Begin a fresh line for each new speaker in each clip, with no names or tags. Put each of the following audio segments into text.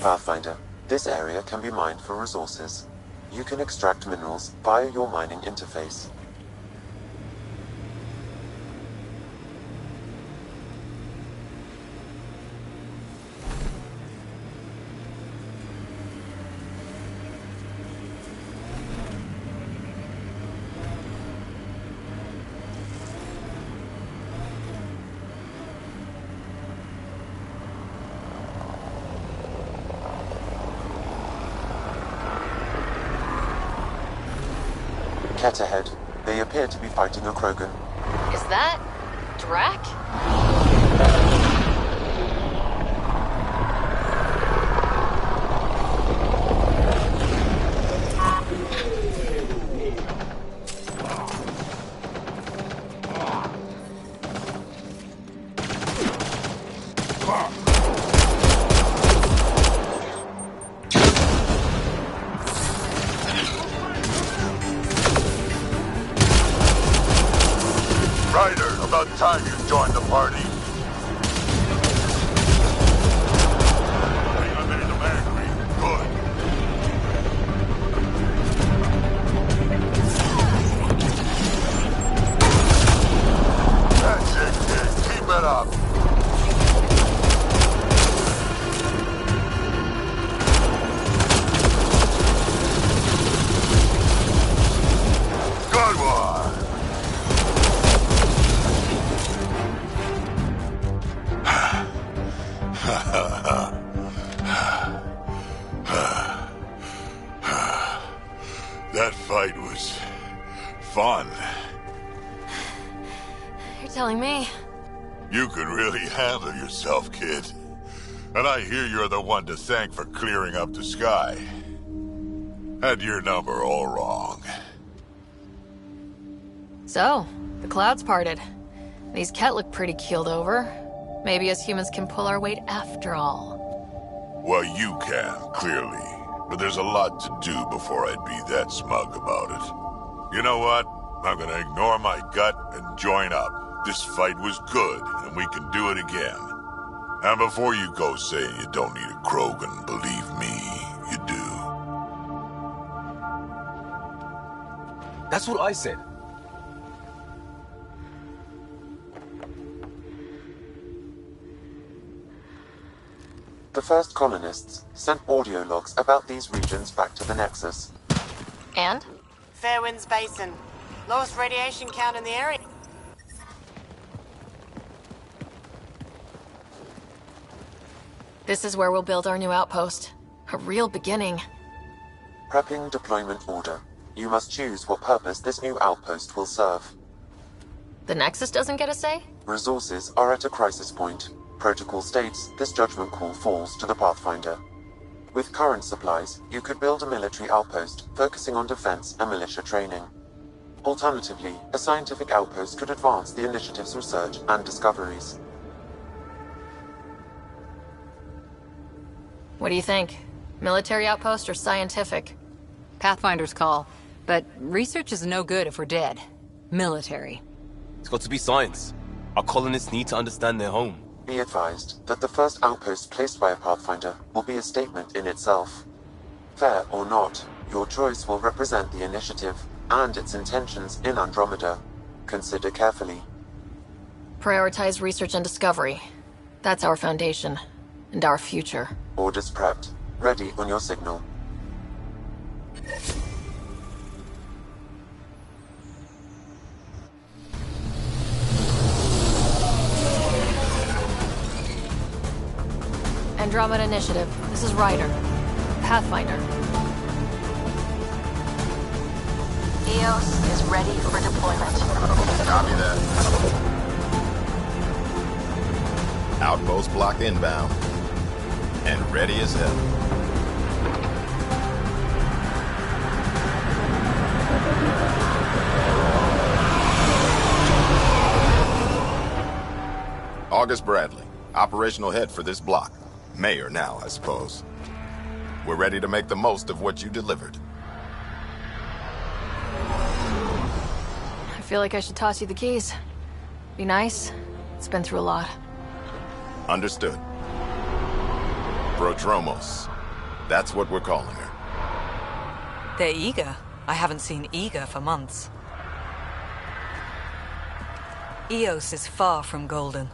Pathfinder, this area can be mined for resources. You can extract minerals via your mining interface. Ket ahead. They appear to be fighting a Krogan.
Is that Drac?
About time you joined the party. I made them angry. Good. That's it, kid. Keep it up. Good one. That fight was fun.
You're telling me?
You could really handle yourself, kid. And I hear you're the one to thank for clearing up the sky. Had your number all wrong.
So, the clouds parted. These Ket look pretty keeled over. Maybe us humans can pull our weight after all.
Well, you can, clearly. But there's a lot to do before I'd be that smug about it. You know what? I'm gonna ignore my gut and join up. This fight was good, and we can do it again. And before you go saying you don't need a Krogan, believe me, you do.
That's what I said.
The first colonists sent audio logs about these regions back to the Nexus.
And?
Fairwinds Basin. Lowest radiation count in the area.
This is where we'll build our new outpost. A real beginning.
Prepping deployment order. You must choose what purpose this new outpost will serve.
The Nexus doesn't get a say?
Resources are at a crisis point. Protocol states this judgment call falls to the Pathfinder. With current supplies, you could build a military outpost focusing on defense and militia training. Alternatively, a scientific outpost could advance the initiative's research and discoveries.
What do you think? Military outpost or scientific?
Pathfinder's call. But research is no good if we're dead. Military.
It's got to be science. Our colonists need to understand their home.
Be advised that the first outpost placed by a Pathfinder will be a statement in itself. Fair or not, your choice will represent the initiative and its intentions in Andromeda. Consider carefully.
Prioritize research and discovery. That's our foundation. And our future.
Orders prepped. Ready on your signal.
Andromeda Initiative. This is Ryder. Pathfinder. EOS is ready for deployment.
Copy that. Outpost block inbound. And ready as hell. August Bradley, operational head for this block. Mayor now, I suppose. We're ready to make the most of what you delivered.
I feel like I should toss you the keys. Be nice. It's been through a lot.
Understood. Prodromos, That's what we're calling her.
They're eager. I haven't seen eager for months. EOS is far from golden.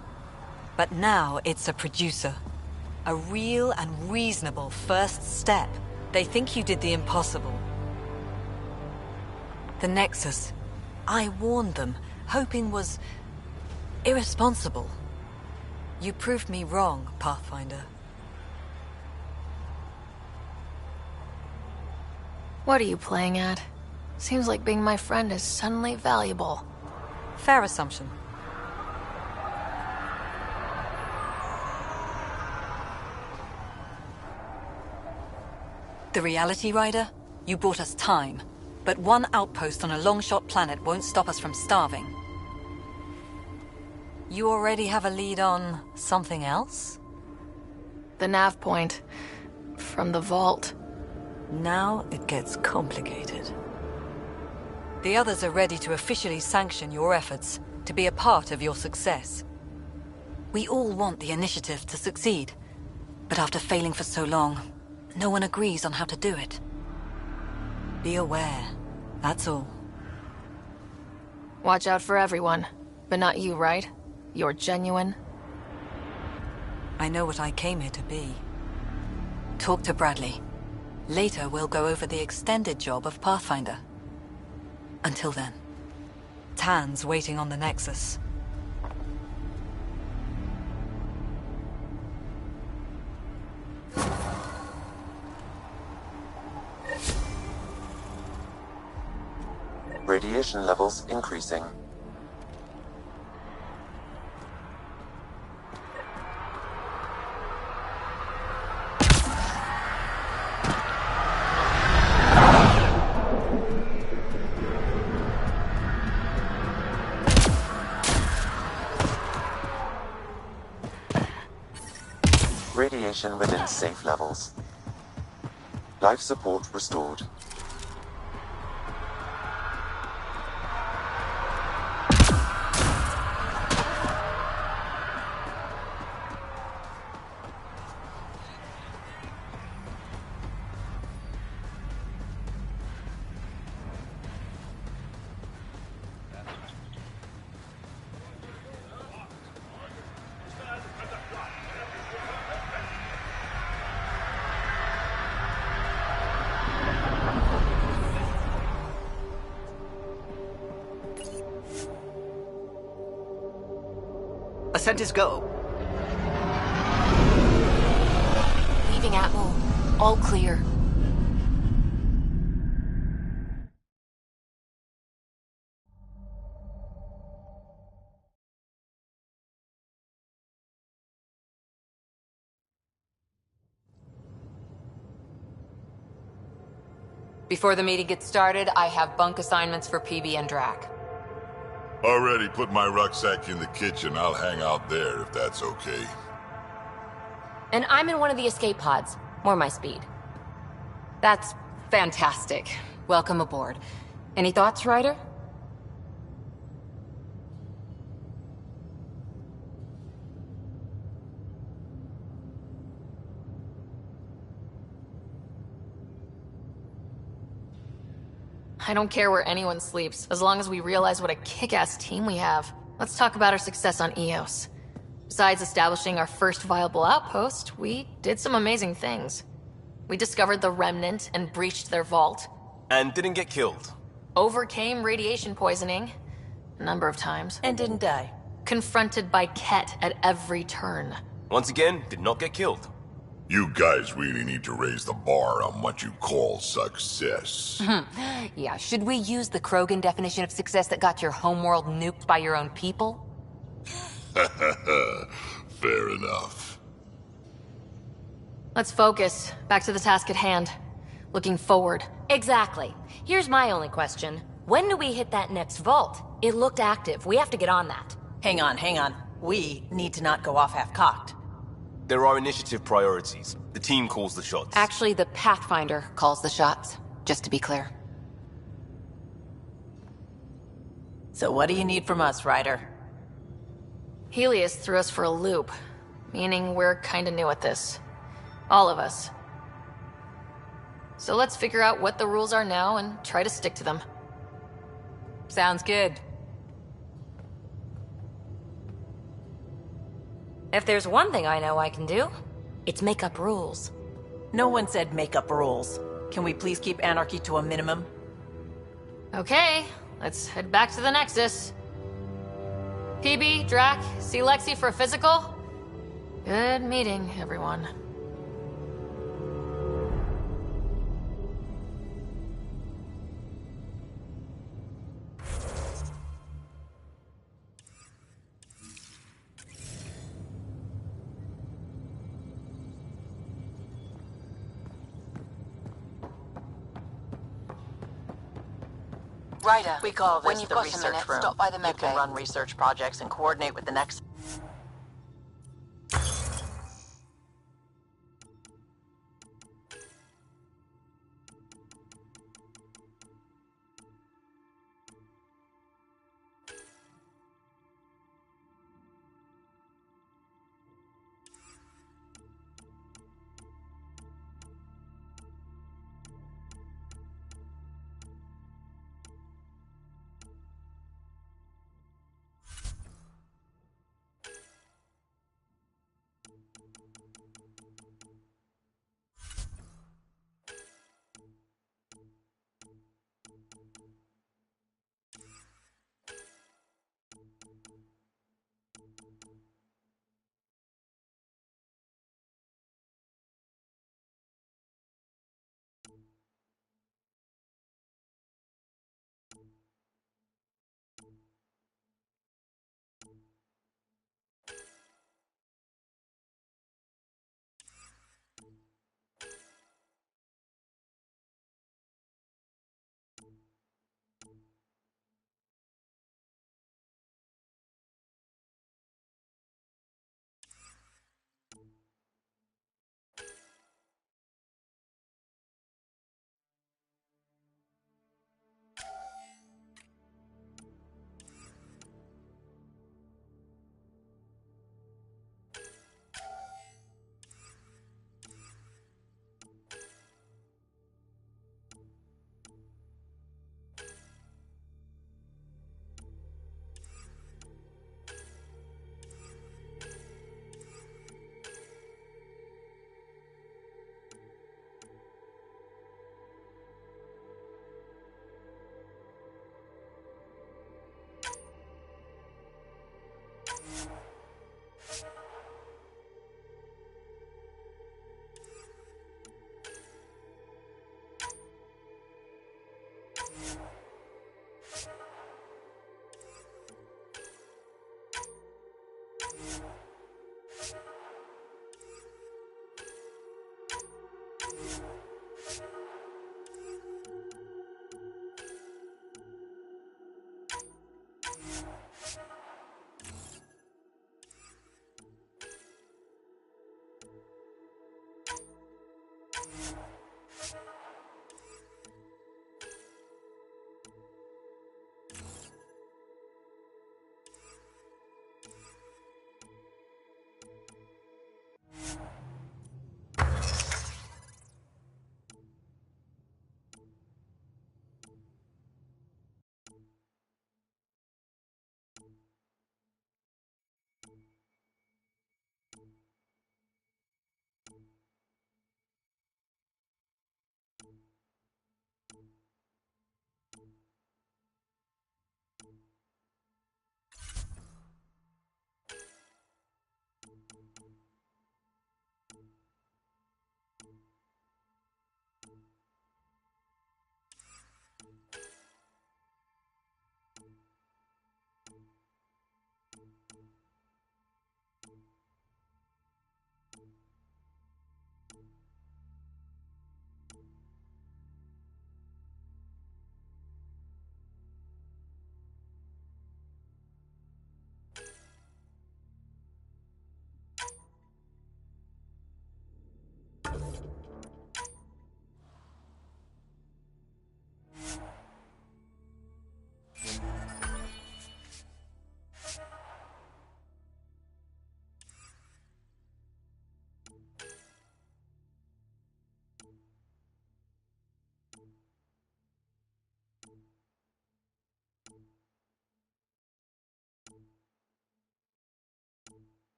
But now it's a producer. A real and reasonable first step. They think you did the impossible. The Nexus. I warned them, hoping was irresponsible. You proved me wrong, Pathfinder.
What are you playing at? Seems like being my friend is suddenly valuable.
Fair assumption. The Reality Rider? You brought us time. But one outpost on a long-shot planet won't stop us from starving. You already have a lead on something else?
The nav point. From the vault.
Now it gets complicated. The others are ready to officially sanction your efforts, to be a part of your success. We all want the initiative to succeed, but after failing for so long, no one agrees on how to do it. Be aware, that's all.
Watch out for everyone, but not you, right? You're genuine.
I know what I came here to be. Talk to Bradley. Later, we'll go over the extended job of Pathfinder. Until then, Tan's waiting on the Nexus.
Radiation levels increasing. Radiation within safe levels. Life support restored.
Ascent is go.
Leaving Atmo. All clear.
Before the meeting gets started, I have bunk assignments for PB and Drac.
Already put my rucksack in the kitchen. I'll hang out there if that's okay.
And I'm in one of the escape pods. More my speed.
That's fantastic. Welcome aboard. Any thoughts, Ryder?
I don't care where anyone sleeps, as long as we realize what a kick-ass team we have. Let's talk about our success on EOS. Besides establishing our first viable outpost, we did some amazing things. We discovered the Remnant and breached their vault.
And didn't get killed.
Overcame radiation poisoning. A number of times.
And didn't die.
Confronted by Ket at every turn.
Once again, did not get killed.
You guys really need to raise the bar on what you call success.
Yeah, should we use the Krogan definition of success that got your homeworld nuked by your own people?
Fair enough.
Let's focus. Back to the task at hand. Looking forward.
Exactly. Here's my only question. When do we hit that next vault? It looked active. We have to get on that.
Hang on, hang on. We need to not go off half-cocked.
There are initiative priorities. The team calls the shots.
Actually, the Pathfinder calls the shots, just to be clear.
So what do you need from us, Ryder?
Helios threw us for a loop, meaning we're kinda new at this. All of us. So let's figure out what the rules are now and try to stick to them.
Sounds good.
If there's one thing I know I can do, it's make up rules.
No one said make up rules. Can we please keep anarchy to a minimum?
Okay, let's head back to the Nexus. PB, Drac, see Lexi for a physical? Good meeting, everyone.
Ryder,
We call this
when you've
the
got a
research
minute,
room.
stop by the
You
med
can
bay.
run research projects and coordinate with the next...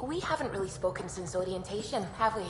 We haven't really spoken since orientation, have we?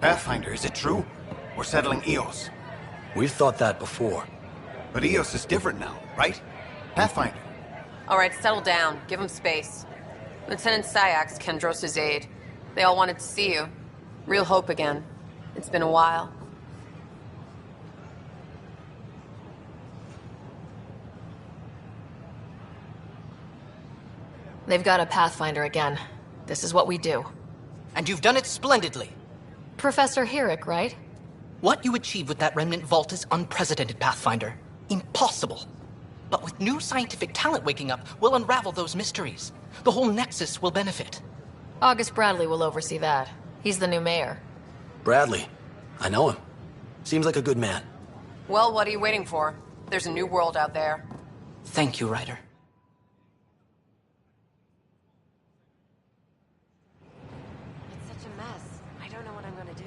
Pathfinder, is it true? We're settling Eos.
We've thought that before.
But Eos is different now, right? Pathfinder.
All right, settle down. Give him space. Lieutenant Syax, Kendros' aide. They all wanted to see you. Real hope again. It's been a while.
They've got a Pathfinder again. This is what we do.
And you've done it splendidly.
Professor Herrick, right?
What you achieved with that remnant vault is unprecedented, Pathfinder. Impossible. But with new scientific talent waking up, we'll unravel those mysteries. The whole Nexus will benefit.
August Bradley will oversee that. He's the new mayor.
Bradley. I know him. Seems like a good man.
Well, what are you waiting for? There's a new world out there.
Thank you, Ryder.
It's such a mess. I don't know what I'm gonna do.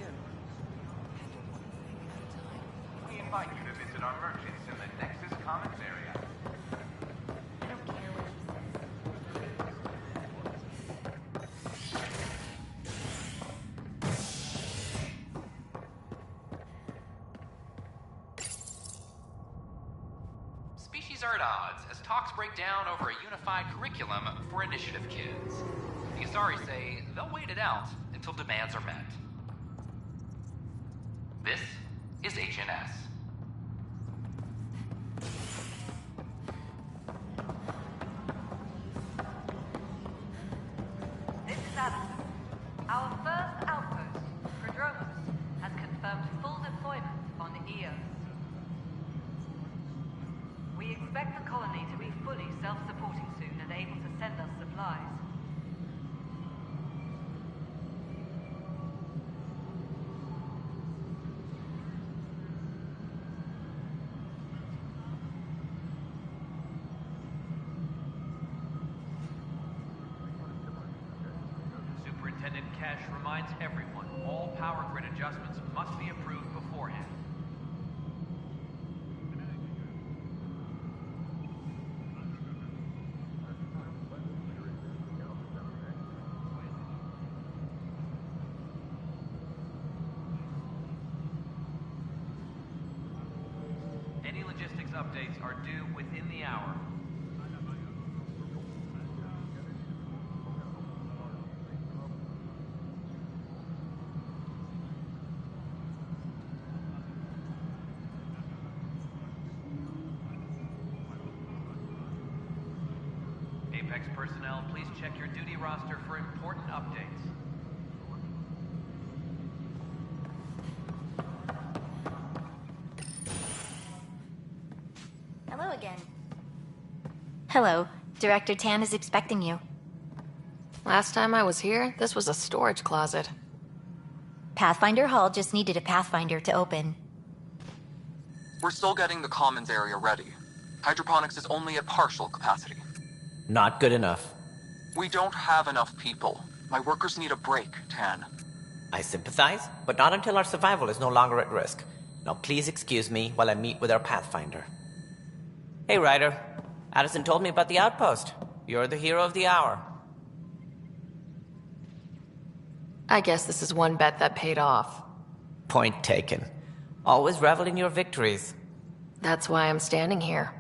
We invite you to visit our merchants in the Nexus Commons area.
I don't care what he says.
Species are at odds as talks break down over a unified curriculum for initiative kids. The Asari say they'll wait it out
until demands are met. This is HNS.
This is Adam. Our first outpost, Andromeda, has confirmed full deployment on EOS. We expect the colony to be fully self-supporting soon and able to send us supplies.
Superintendent Cash reminds everyone, all power grid adjustments must be approved beforehand. Any logistics updates are due within the hour. Apex personnel, please check your duty roster for important updates.
Hello again. Hello. Director Tan is expecting you.
Last time I was here, this was a storage closet.
Pathfinder Hall just needed a Pathfinder to open.
We're still getting the commons area ready. Hydroponics is only at partial capacity.
Not good enough.
We don't have enough people. My workers need a break, Tan.
I sympathize, but not until our survival is no longer at risk. Now please excuse me while I meet with our Pathfinder. Hey, Ryder. Addison told me about the outpost. You're the hero of the hour.
I guess this is one bet that paid off.
Point taken. Always revel in your victories.
That's why I'm standing here.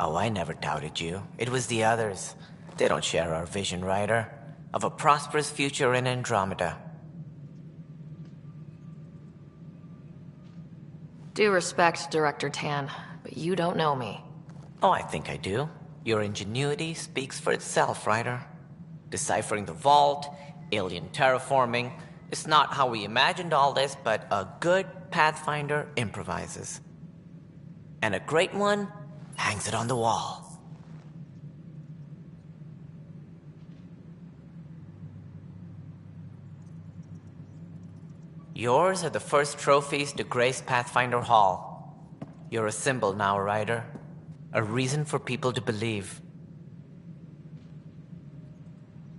Oh, I never doubted you. It was the others. They don't share our vision, Ryder, of a prosperous future in Andromeda.
Due respect, Director Tan, but you don't know me.
Oh, I think I do. Your ingenuity speaks for itself, Ryder. Deciphering the vault, alien terraforming. It's not how we imagined all this, but a good Pathfinder improvises. And a great one hangs it on the wall. Yours are the first trophies to grace Pathfinder Hall. You're a symbol now, Ryder. A reason for people to believe.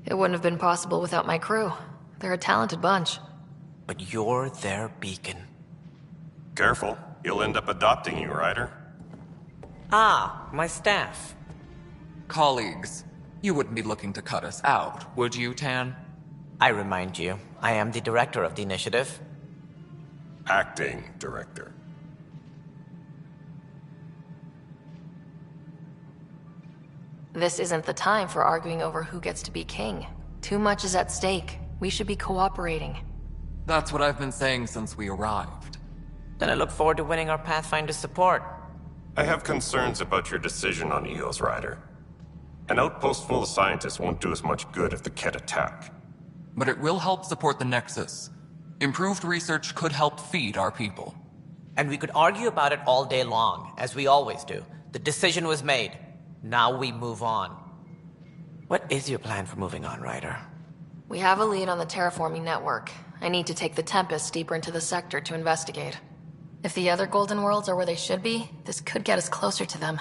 It wouldn't have been possible without my crew. They're a talented bunch.
But you're their beacon.
Careful. You'll end up adopting you, Ryder.
Ah, my staff.
Colleagues, you wouldn't be looking to cut us out, would you, Tan?
I remind you, I am the director of the initiative.
Acting director.
This isn't the time for arguing over who gets to be king. Too much is at stake. We should be cooperating.
That's what I've been saying since we arrived.
Then I look forward to winning our Pathfinder support.
I have concerns about your decision on EOS, Ryder. An outpost full of scientists won't do us much good if the Kett attack.
But it will help support the Nexus. Improved research could help feed our people.
And we could argue about it all day long, as we always do. The decision was made. Now we move on. What is your plan for moving on, Ryder?
We have a lead on the terraforming network. I need to take the Tempest deeper into the sector to investigate. If the other Golden Worlds are where they should be, this could get us closer to them.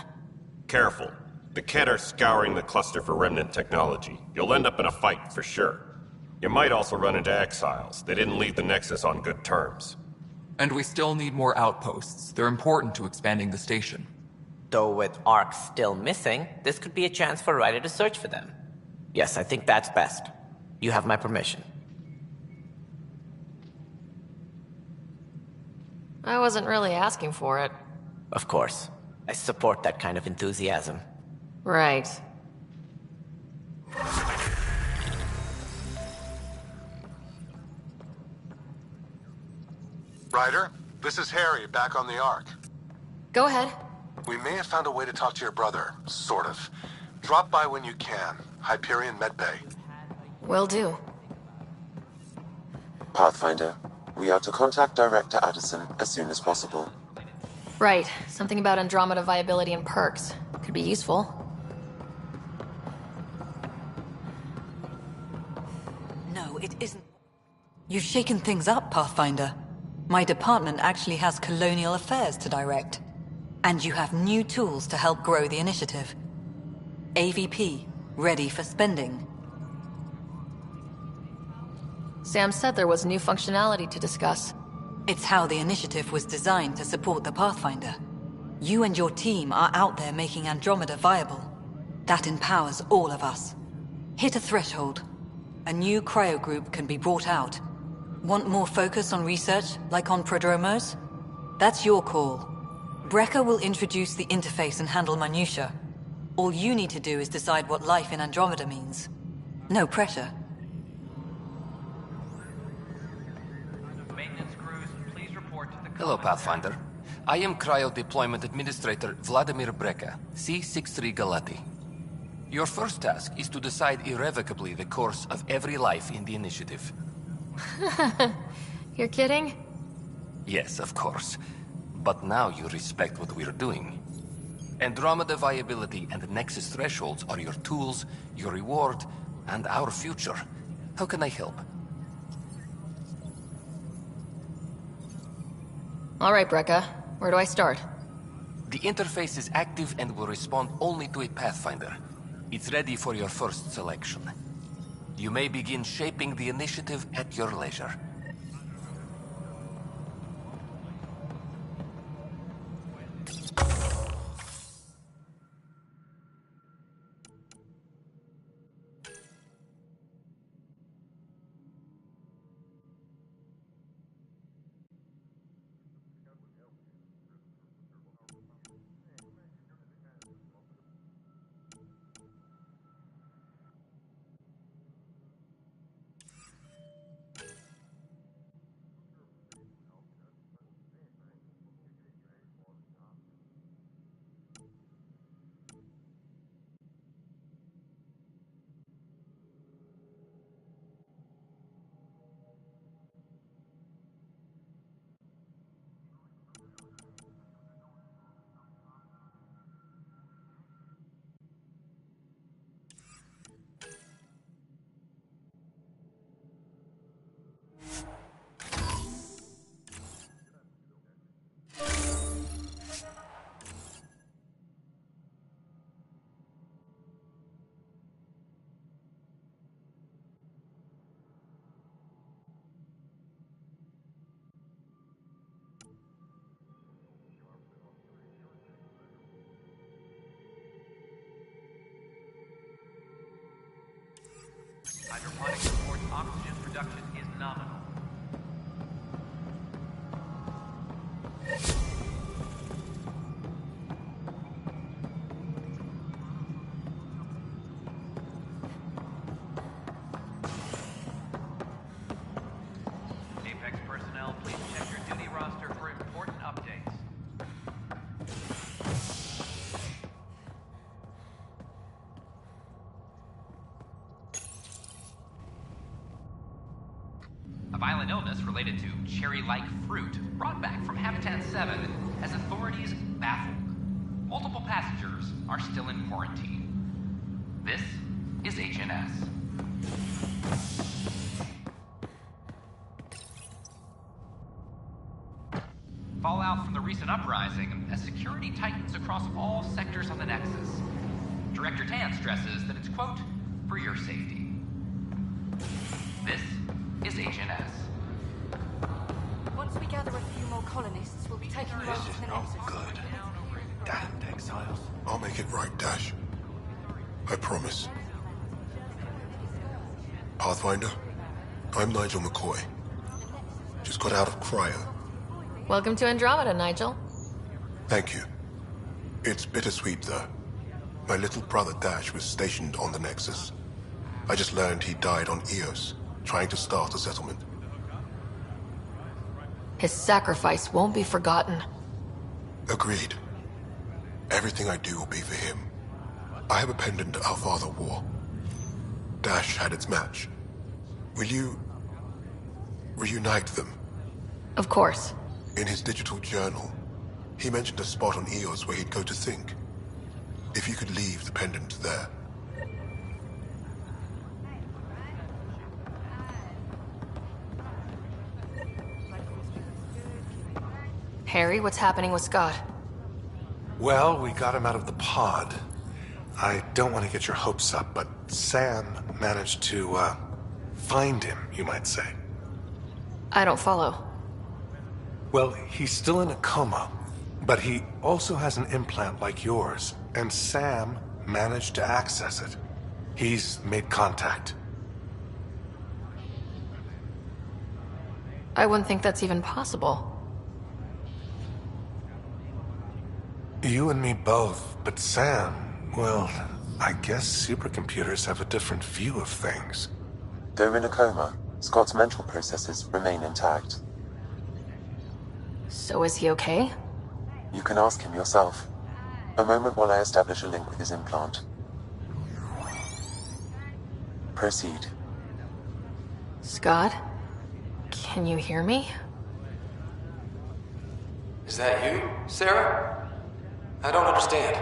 Careful. The Kett are scouring the cluster for remnant technology. You'll end up in a fight, for sure. You might also run into exiles. They didn't leave the Nexus on good terms.
And we still need more outposts. They're important to expanding the station.
Though with Ark still missing, this could be a chance for Ryder to search for them. Yes, I think that's best. You have my permission.
I wasn't really asking for it.
Of course. I support that kind of enthusiasm.
Right.
Ryder, this is Harry, back on the Ark.
Go ahead.
We may have found a way to talk to your brother, sort of. Drop by when you can. Hyperion Medbay.
Will do.
Pathfinder, we are to contact Director Addison as soon as possible.
Right. Something about Andromeda viability and perks. Could be useful.
No, it isn't. You've shaken things up, Pathfinder. My department actually has colonial affairs to direct. And you have new tools to help grow the initiative. AVP, ready for spending.
Sam said there was new functionality to discuss.
It's how the initiative was designed to support the Pathfinder. You and your team are out there making Andromeda viable. That empowers all of us. Hit a threshold. A new cryo group can be brought out. Want more focus on research, like on Prodromos? That's your call. Brecker will introduce the interface and handle minutiae. All you need to do is decide what life in Andromeda means. No pressure.
Maintenance crews, please report to the...
Hello, Pathfinder. I am Cryo Deployment Administrator Vladimir Breca, C-63 Galati. Your first task is to decide irrevocably the course of every life in the initiative.
You're kidding?
Yes, of course. But now you respect what we're doing. Andromeda viability and Nexus thresholds are your tools, your reward, and our future. How can I help?
All right, Breca. Where do I start?
The interface is active and will respond only to a Pathfinder. It's ready for your first selection. You may begin shaping the initiative at your leisure.
Hydroponics reports oxygen production is nominal. Apex personnel, please check your duty roster for important updates.
A violent illness related to cherry-like fruit brought back from Habitat 7 has authorities baffled. Multiple passengers are still in quarantine. This is HNS. Fallout from the recent uprising as security tightens across all sectors of the Nexus. Director Tan stresses that it's, quote, for your safety. This is HNS.
Once we gather a few more colonists, we'll be taking you over to the Nexus.
Good. Damned exiles.
I'll make it right, Dash. I promise. Pathfinder, I'm Nigel McCoy. Just got out of cryo.
Welcome to Andromeda, Nigel.
Thank you. It's bittersweet, though. My little brother Dash was stationed on the Nexus. I just learned he died on Eos, trying to start a settlement.
His sacrifice won't be forgotten.
Agreed. Everything I do will be for him. I have a pendant our father wore. Dash had its match. Will you reunite them?
Of course.
In his digital journal, he mentioned a spot on Eos where he'd go to think. If you could leave the pendant there.
Harry, what's happening with Scott?
Well, we got him out of the pod. I don't want to get your hopes up, but Sam managed to, find him, you might say.
I don't follow.
Well, he's still in a coma, but he also has an implant like yours, and Sam managed to access it. He's made contact.
I wouldn't think that's even possible.
You and me both, but Sam, well, I guess supercomputers have a different view of things.
Though in a coma, Scott's mental processes remain intact.
So is he okay?
You can ask him yourself. A moment while I establish a link with his implant. Proceed.
Scott? Can you hear me?
Is that you, Sarah? I don't understand.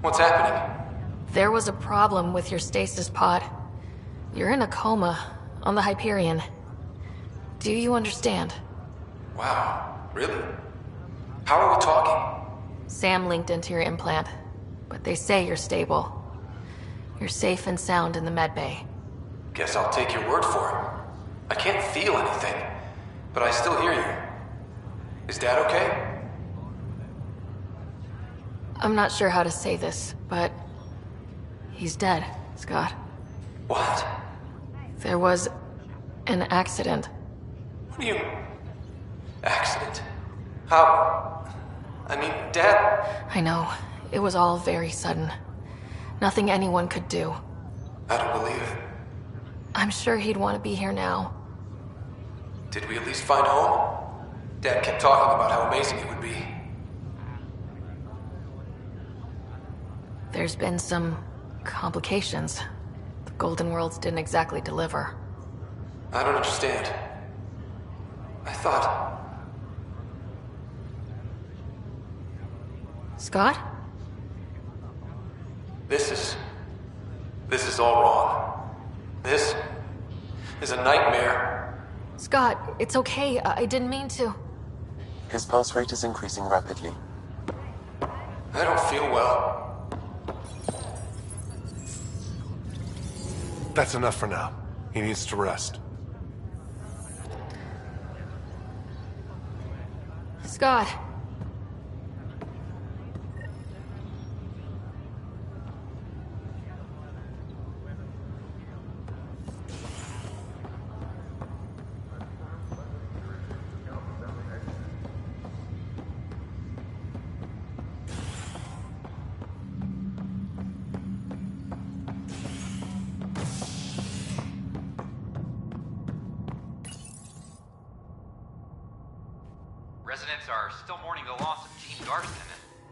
What's happening?
There was a problem with your stasis pod. You're in a coma on the Hyperion. Do you understand?
Wow, really? How are we talking?
Sam linked into your implant, but they say you're stable. You're safe and sound in the medbay.
Guess I'll take your word for it. I can't feel anything, but I still hear you. Is Dad okay?
I'm not sure how to say this, but he's dead, Scott.
What?
There was an accident.
What do you... Accident? How... I mean, Dad...
I know. It was all very sudden. Nothing anyone could do.
I don't believe it.
I'm sure he'd want to be here now.
Did we at least find home? Dad kept talking about how amazing it would be.
There's been some complications. The Golden Worlds didn't exactly deliver.
I don't understand. I thought...
Scott?
This is all wrong. This is a nightmare.
Scott, it's okay. I didn't mean to.
His pulse rate is increasing rapidly.
I don't feel well.
That's enough for now. He needs to rest.
Scott.
Residents are still mourning the loss of Gene Garson.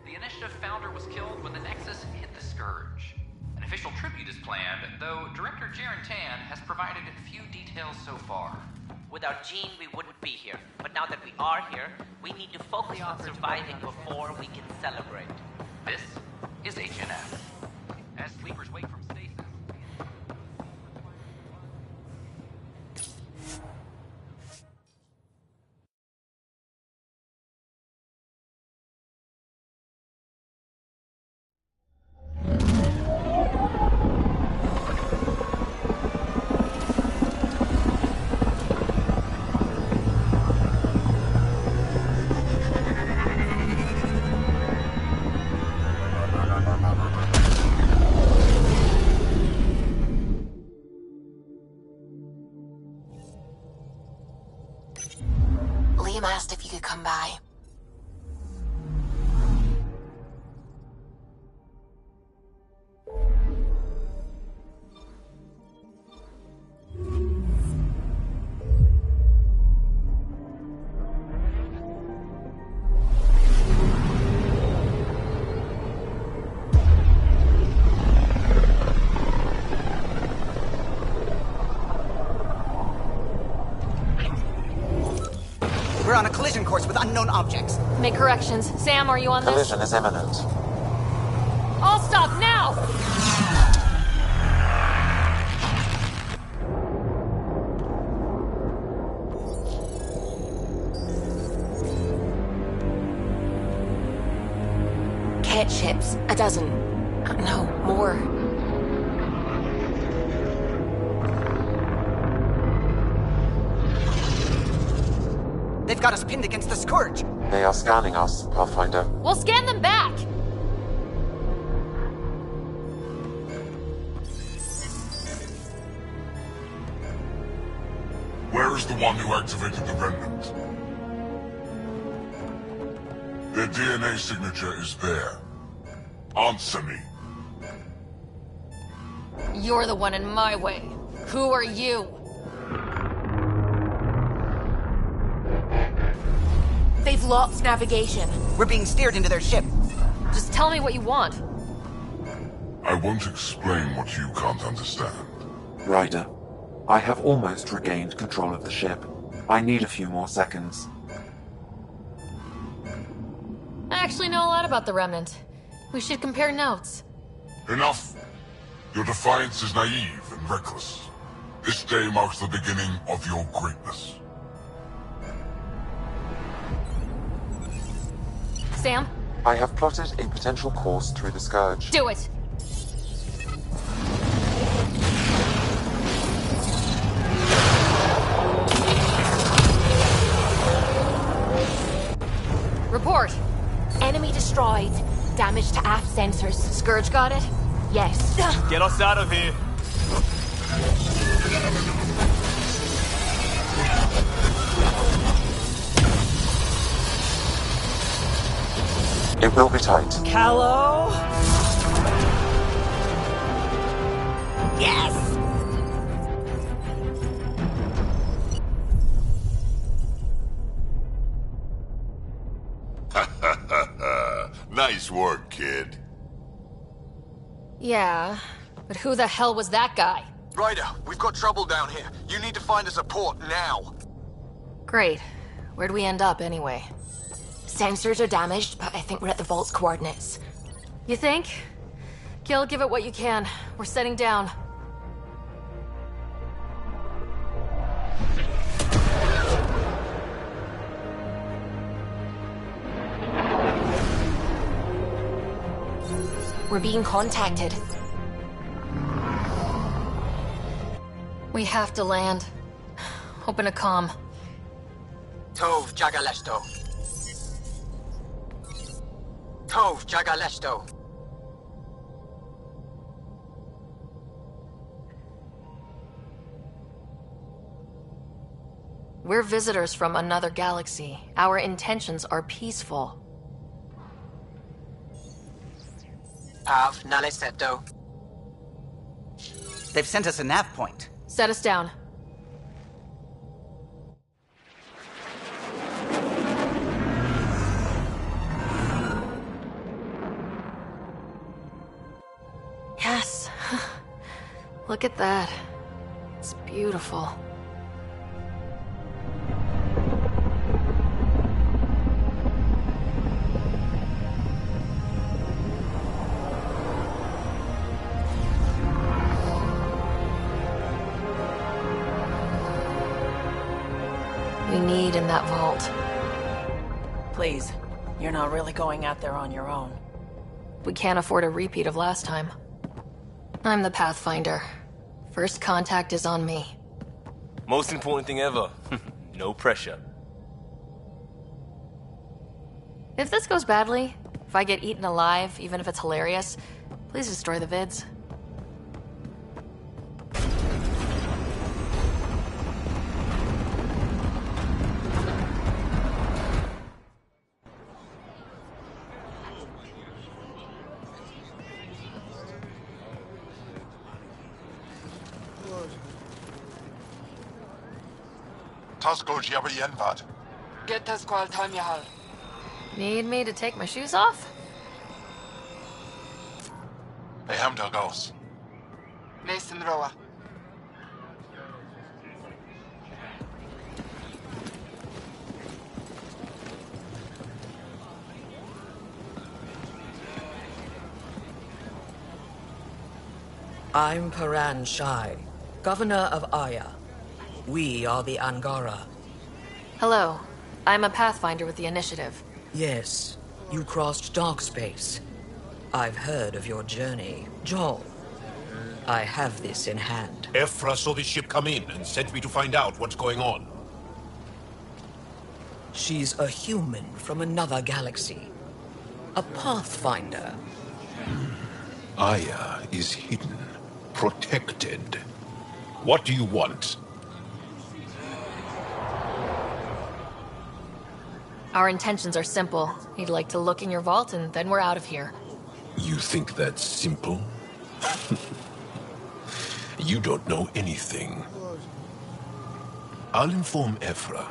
The Initiative founder was killed when the Nexus hit the Scourge. An official tribute is planned, though Director Jaren Tan has provided few details so far.
Without Gene, we wouldn't be here. But now that we are here, we need to focus on surviving before we can celebrate.
This is HNF. As sleepers wake from stasis...
unknown objects.
Make corrections. Sam, are you on this?
Collision is imminent.
All stop now!
Cat ships. A dozen. No, more.
They've got us pinned against the Scourge.
They are scanning us, Pathfinder.
We'll scan them back!
Where is the one who activated the Remnant? Their DNA signature is there. Answer me.
You're the one in my way. Who are you?
They've lost navigation.
We're being steered into their ship.
Just tell me what you want.
I won't explain what you can't understand.
Ryder, I have almost regained control of the ship. I need a few more seconds.
I actually know a lot about the Remnant. We should compare notes.
Enough! Your defiance is naive and reckless. This day marks the beginning of your greatness.
Sam?
I have plotted a potential course through the Scourge.
Do it! Report!
Enemy destroyed. Damage to aft sensors.
Scourge got it?
Yes.
Get us out of here!
It will be tight.
Callow?
Yes!
Nice work, kid.
Yeah, but who the hell was that guy?
Ryder, we've got trouble down here. You need to find us a port now.
Great. Where'd we end up, anyway?
Sensors are damaged, but I think we're at the vault's coordinates.
You think? Gil, give it what you can. We're setting down.
We're being contacted.
We have to land. Open a comm.
Tov Jagaleshto. Tov Jagaleshto.
We're visitors from another galaxy. Our intentions are peaceful.
Av Naleseto.
They've sent us a nav point.
Set us down. Yes. Look at that. It's beautiful. We need in that vault.
Please, you're not really going out there on your own.
We can't afford a repeat of last time. I'm the Pathfinder. First contact is on me.
Most important thing ever. No pressure.
If this goes badly, if I get eaten alive, even if it's hilarious, please destroy the vids.
Tasko Jiabayenvad.
Get Tasqual Tamyahal.
Need me to take my shoes off?
Hamdel goes.
Mason Roa.
I'm Paran Shai, Governor of Aya. We are the Angara.
Hello. I'm a Pathfinder with the Initiative.
Yes, you crossed dark space. I've heard of your journey. Joel, I have this in hand.
Ephra saw the ship come in and sent me to find out what's going on.
She's a human from another galaxy. A Pathfinder.
Aya is hidden, protected. What do you want?
Our intentions are simple. He'd like to look in your vault, and then we're out of here.
You think that's simple? You don't know anything. I'll inform Ephra.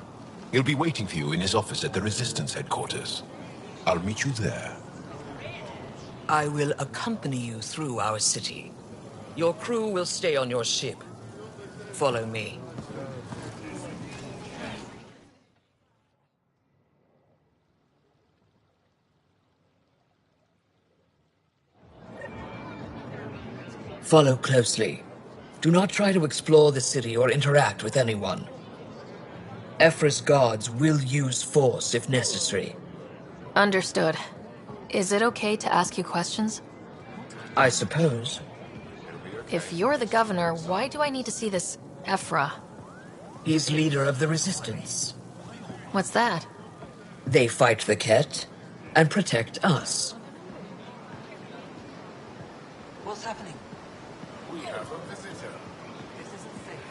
He'll be waiting for you in his office at the Resistance headquarters. I'll meet you there.
I will accompany you through our city. Your crew will stay on your ship. Follow me. Follow closely. Do not try to explore the city or interact with anyone. Ephra's guards will use force if necessary.
Understood. Is it okay to ask you questions?
I suppose.
If you're the governor, why do I need to see this Ephra?
He's leader of the Resistance.
What's that?
They fight the Ket and protect us.
What's happening?
We have a visitor.
This isn't safe.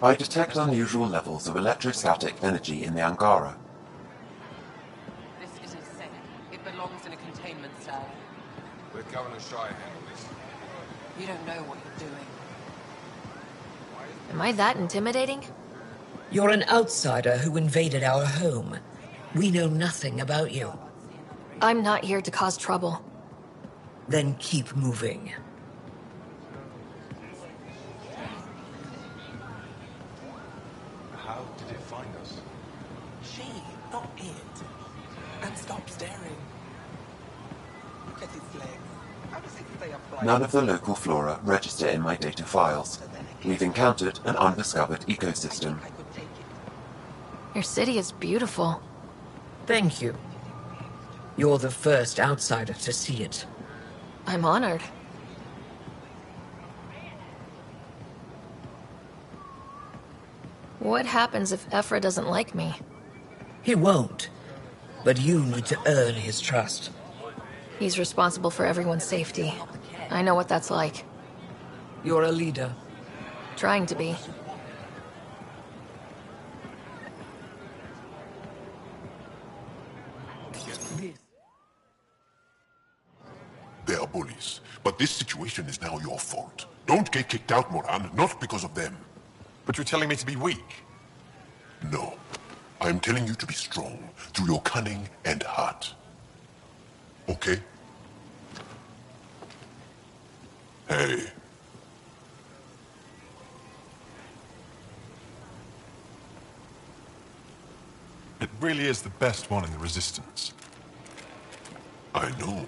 I detect unusual levels of electrostatic energy in the Angara.
This isn't safe. It belongs in a containment cell.
Let Governor Shai handle this.
You don't know what you're doing.
Am I that intimidating?
You're an outsider who invaded our home. We know nothing about you.
I'm not here to cause trouble.
Then keep moving.
How did it find us?
She, not it. And stop staring. Look at his legs. How does it stay upright?
None of the local flora register in my data files. We've encountered an undiscovered ecosystem.
Your city is beautiful.
Thank you. You're the first outsider to see it.
I'm honored. What happens if Ephra doesn't like me?
He won't. But you need to earn his trust.
He's responsible for everyone's safety. I know what that's like.
You're a leader.
Trying to be.
They are bullies, but this situation is now your fault. Don't get kicked out, Moran, not because of them.
But you're telling me to be weak?
No. I'm telling you to be strong through your cunning and heart. Okay? Hey.
It really is the best one in the Resistance.
I know.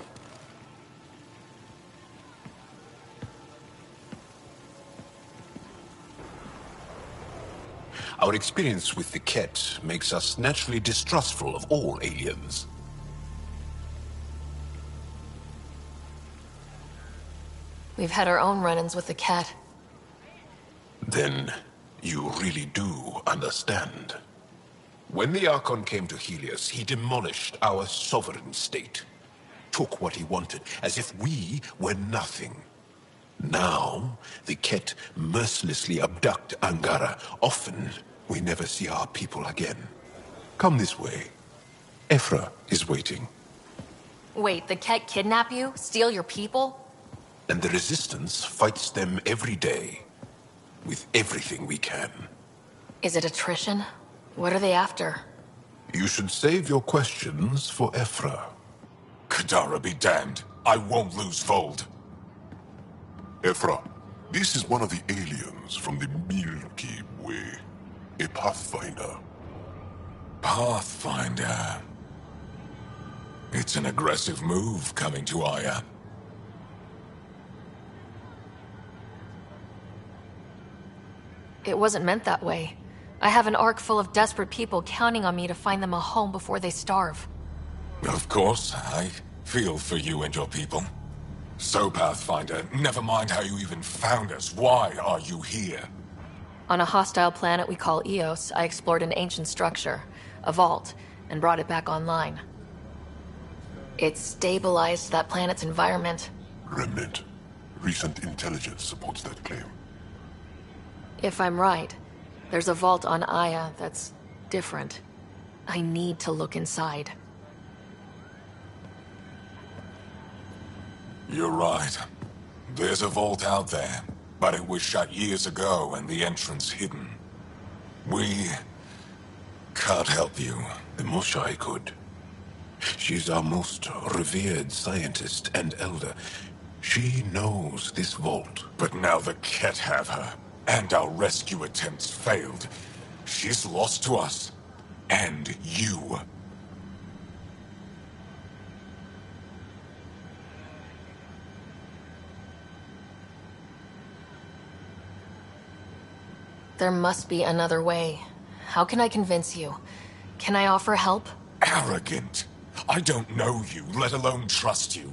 Our experience with the Ket makes us naturally distrustful of all aliens.
We've had our own run-ins with the cat.
Then you really do understand. When the Archon came to Helios, he demolished our sovereign state. Took what he wanted, as if we were nothing. Now, the Ket mercilessly abduct Angara. Often, we never see our people again. Come this way. Ephra is waiting.
Wait, the cat kidnap you? Steal your people?
And the Resistance fights them every day. With everything we can.
Is it attrition? What are they after?
You should save your questions for Ephra.
Kadara be damned. I won't lose Fold. Ephra, this is one of the aliens from the Milky Way. A Pathfinder.
Pathfinder. It's an aggressive move coming to Aya.
It wasn't meant that way. I have an ark full of desperate people counting on me to find them a home before they starve.
Of course, I feel for you and your people. So, Pathfinder, never mind how you even found us. Why are you here?
On a hostile planet we call Eos, I explored an ancient structure, a vault, and brought it back online. It stabilized that planet's environment.
Remnant. Recent intelligence supports that claim.
If I'm right, there's a vault on Aya that's different. I need to look inside.
You're right. There's a vault out there, but it was shut years ago and the entrance hidden. We can't help you.
The Moshai could. She's our most revered scientist and elder. She knows this vault.
But now the Ket have her, and our rescue attempts failed. She's lost to us. And you.
There must be another way. How can I convince you? Can I offer help?
Arrogant. I don't know you, let alone trust you.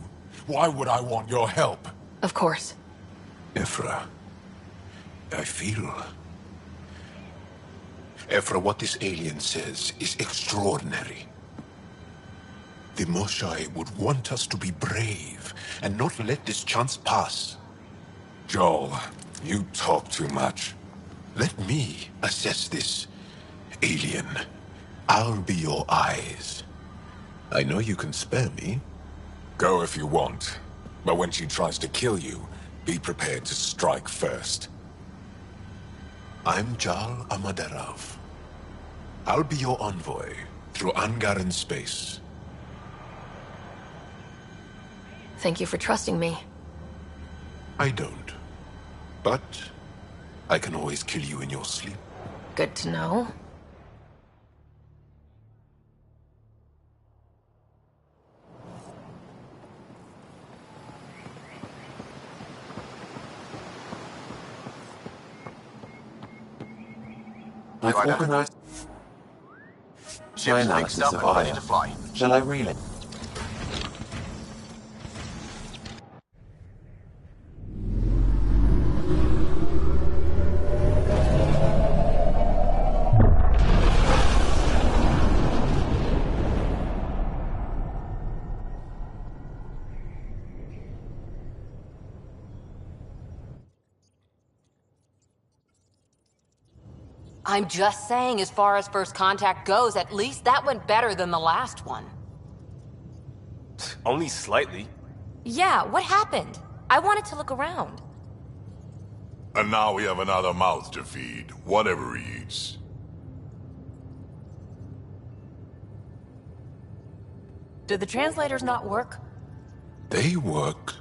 Why would I want your help?
Of course.
Ephra, I feel... Ephra, what this alien says is extraordinary. The Moshai would want us to be brave and not let this chance pass.
Joel, you talk too much.
Let me assess this, alien. I'll be your eyes. I know you can spare me.
Go if you want. But when she tries to kill you, be prepared to strike first.
I'm Jal Amaderov. I'll be your envoy through Angaran space.
Thank you for trusting me.
I don't. But I can always kill you in your sleep.
Good to know.
I've organized my analysis of Aya. Shall I reel it?
I'm just saying, as far as first contact goes, at least that went better than the last one.
Only slightly.
Yeah, what happened? I wanted to look around.
And now we have another mouth to feed, whatever he eats.
Do the translators not work?
They work.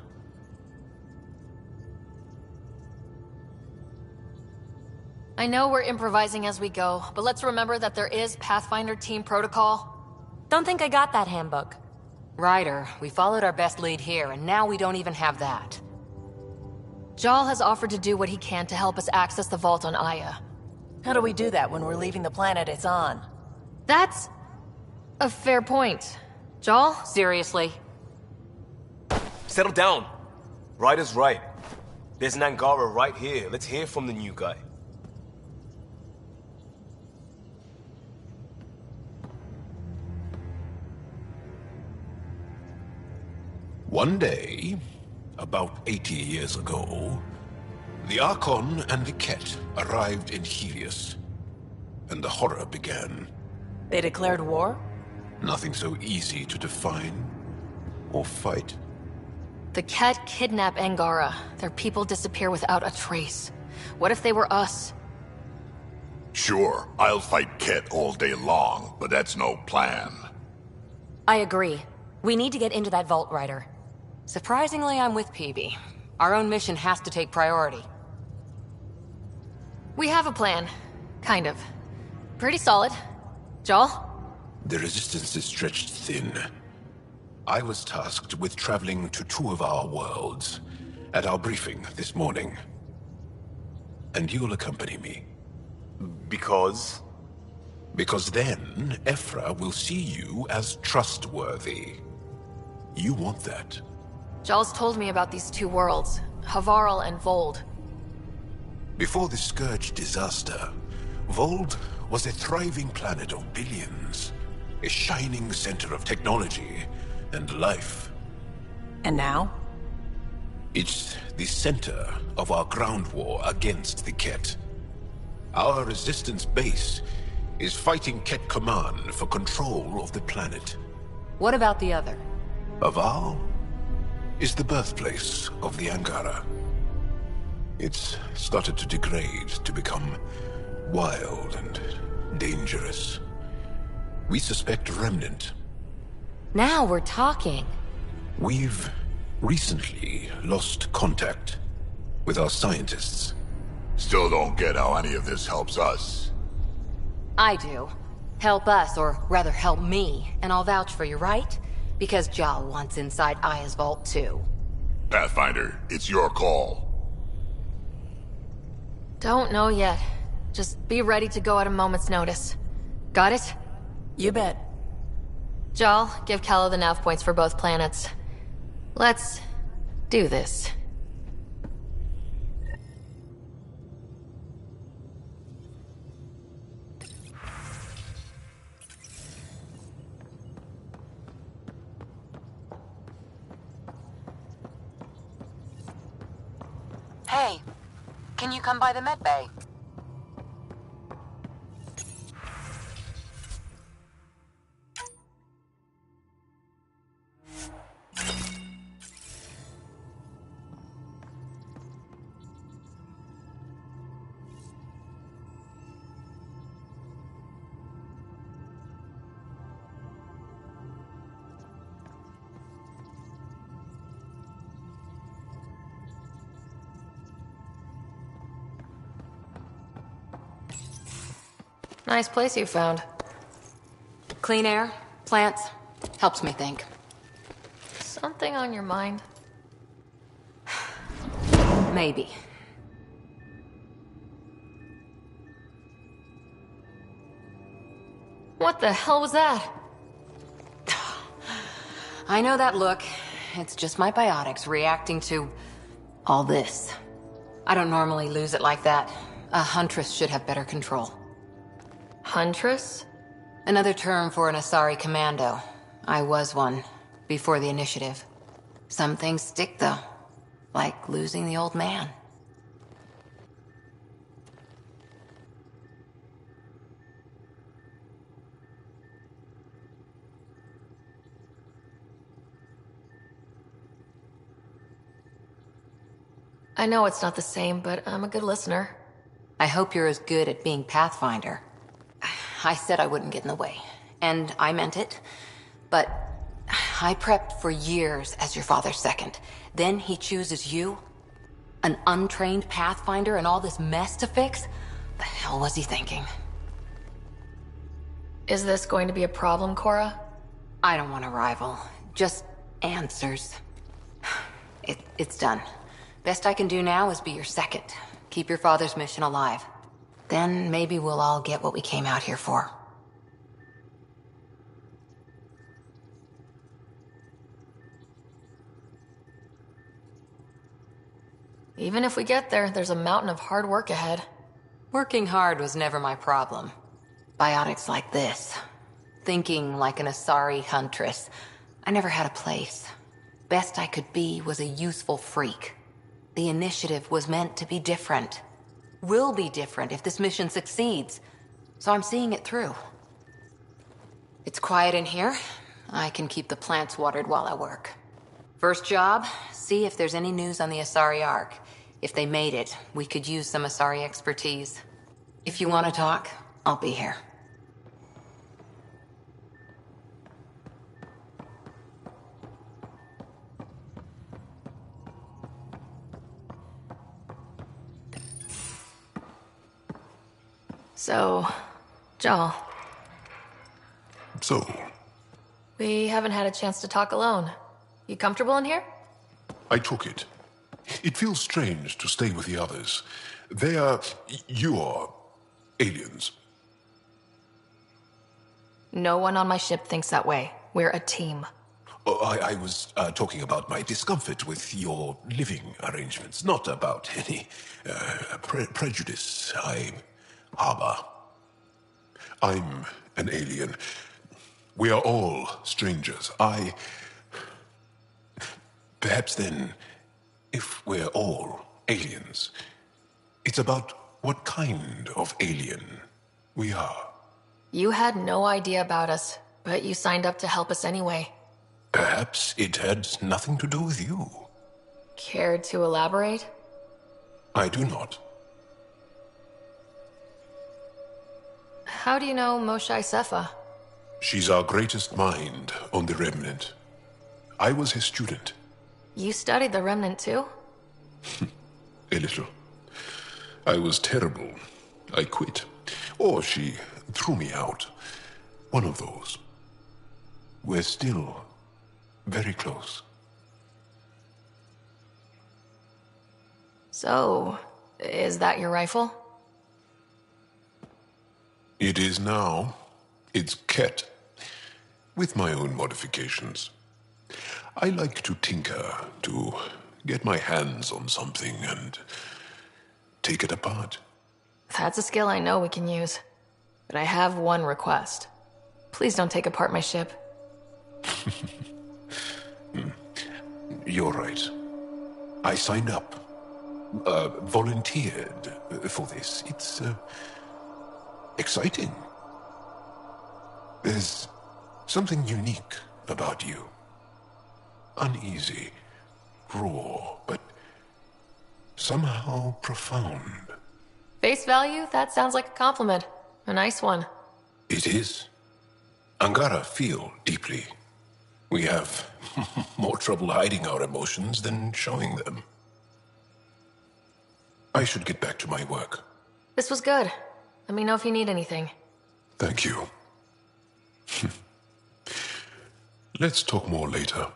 I know we're improvising as we go, but let's remember that there is Pathfinder team protocol.
Don't think I got that handbook. Ryder, we followed our best lead here, and now we don't even have that.
Jal has offered to do what he can to help us access the vault on Aya.
How do we do that when we're leaving the planet it's on?
That's a fair point. Jal?
Seriously?
Settle down. Ryder's right. There's an Angara right here. Let's hear from the new guy.
One day, about 80 years ago, the Archon and the Ket arrived in Helios, and the horror began.
They declared war?
Nothing so easy to define or fight.
The Ket kidnap Angara. Their people disappear without a trace. What if they were us?
Sure, I'll fight Ket all day long, but that's no plan.
I agree. We need to get into that vault, Ryder. Surprisingly, I'm with Peavy. Our own mission has to take priority.
We have a plan. Kind of. Pretty solid. Jal?
The resistance is stretched thin. I was tasked with traveling to two of our worlds at our briefing this morning. And you'll accompany me.
Because?
Because then, Ephra will see you as trustworthy. You want that.
Jarl's told me about these two worlds, Havarl and Vold.
Before the Scourge disaster, Vold was a thriving planet of billions. A shining center of technology and life.
And now?
It's the center of our ground war against the Ket. Our resistance base is fighting Ket Command for control of the planet.
What about the other?
Aval is the birthplace of the Angara. It's started to degrade, to become wild and dangerous. We suspect a remnant.
Now we're talking.
We've recently lost contact with our scientists.
Still don't get how any of this helps us.
I do. Help us, or rather help me, and I'll vouch for you, right? Because Jal wants inside Aya's vault too.
Pathfinder, it's your call.
Don't know yet. Just be ready to go at a moment's notice. Got it?
You bet.
Jal, give Callow the nav points for both planets. Let's do this.
Hey, can you come by the med bay?
Nice place you found.
Clean air, plants, helps me think.
Something on your mind?
Maybe.
What the hell was that?
I know that look. It's just my biotics reacting to all this. I don't normally lose it like that. A huntress should have better control.
Huntress?
Another term for an Asari commando. I was one, before the initiative. Some things stick, though. Like losing the old man.
I know it's not the same, but I'm a good listener.
I hope you're as good at being Pathfinder. I said I wouldn't get in the way, and I meant it. But I prepped for years as your father's second. Then he chooses you? An untrained Pathfinder and all this mess to fix? The hell was he thinking?
Is this going to be a problem, Cora?
I don't want a rival. Just answers. It's done. Best I can do now is be your second. Keep your father's mission alive. Then maybe we'll all get what we came out here for.
Even if we get there, there's a mountain of hard work ahead.
Working hard was never my problem. Biotics like this. Thinking like an Asari huntress. I never had a place. Best I could be was a useful freak. The initiative was meant to be different. Will be different if this mission succeeds. So I'm seeing it through. It's quiet in here. I can keep the plants watered while I work. First job, see if there's any news on the Asari Ark. If they made it, we could use some Asari expertise. If you want to talk, I'll be here.
So, Jal.
So?
We haven't had a chance to talk alone. You comfortable in here?
I took it. It feels strange to stay with the others. You are
aliens.
No one on my ship thinks that way. We're a team.
Oh, I was talking about my discomfort with your living arrangements, not about any prejudice I harbor. I'm an alien. We are all strangers. Perhaps then, if we're all aliens, it's about what kind of alien we are.
You had no idea about us, but you signed up to help us anyway.
Perhaps it had nothing to do with you.
Care to elaborate?
I do not.
How do you know Moshae Sefa?
She's our greatest mind on the Remnant. I was his student.
You studied the Remnant too?
A little. I was terrible. I quit. Or she threw me out. One of those. We're still very close.
So, is that your rifle?
It is now. It's Ket. With my own modifications. I like to tinker, to get my hands on something and take it apart.
That's a skill I know we can use. But I have one request. Please don't take apart my ship.
You're right. I signed up. Volunteered for this. It's exciting. There's something unique about you. Uneasy, raw, but somehow profound.
Face value? That sounds like a compliment. A nice one.
It is. Angara feel deeply. We have more trouble hiding our emotions than showing them. I should get back to my work.
This was good. Let me know if you need anything.
Thank you. Let's talk more later.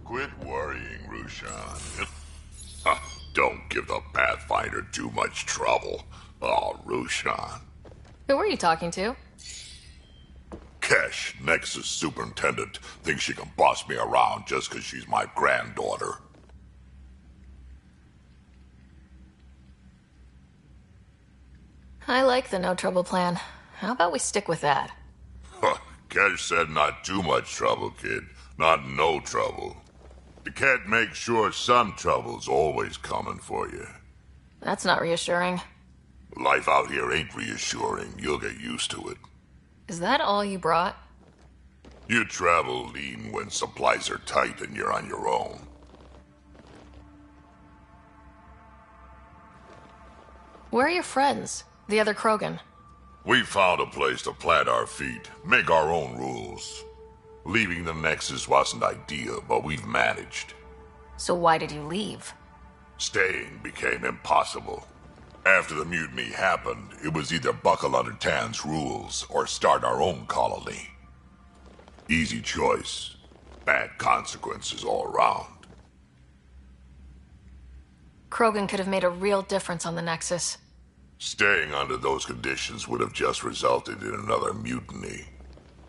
Quit worrying, Rushan. Don't give the Pathfinder too much trouble. Oh, Rushan.
Who were you talking to?
Kesh, Nexus Superintendent, thinks she can boss me around just because she's my granddaughter.
I like the no trouble plan. How about we stick with that?
Kesh said not too much trouble, kid. Not no trouble. You can't make sure some trouble's always coming for you.
That's not reassuring.
Life out here ain't reassuring. You'll get used to it.
Is that all you brought?
You travel lean when supplies are tight and you're on your own.
Where are your friends? The other Krogan?
We found a place to plant our feet, make our own rules. Leaving the Nexus wasn't ideal, but we've managed.
So why did you leave?
Staying became impossible. After the mutiny happened, it was either buckle under Tan's rules or start our own colony. Easy choice. Bad consequences all around.
Krogan could have made a real difference on the Nexus.
Staying under those conditions would have just resulted in another mutiny.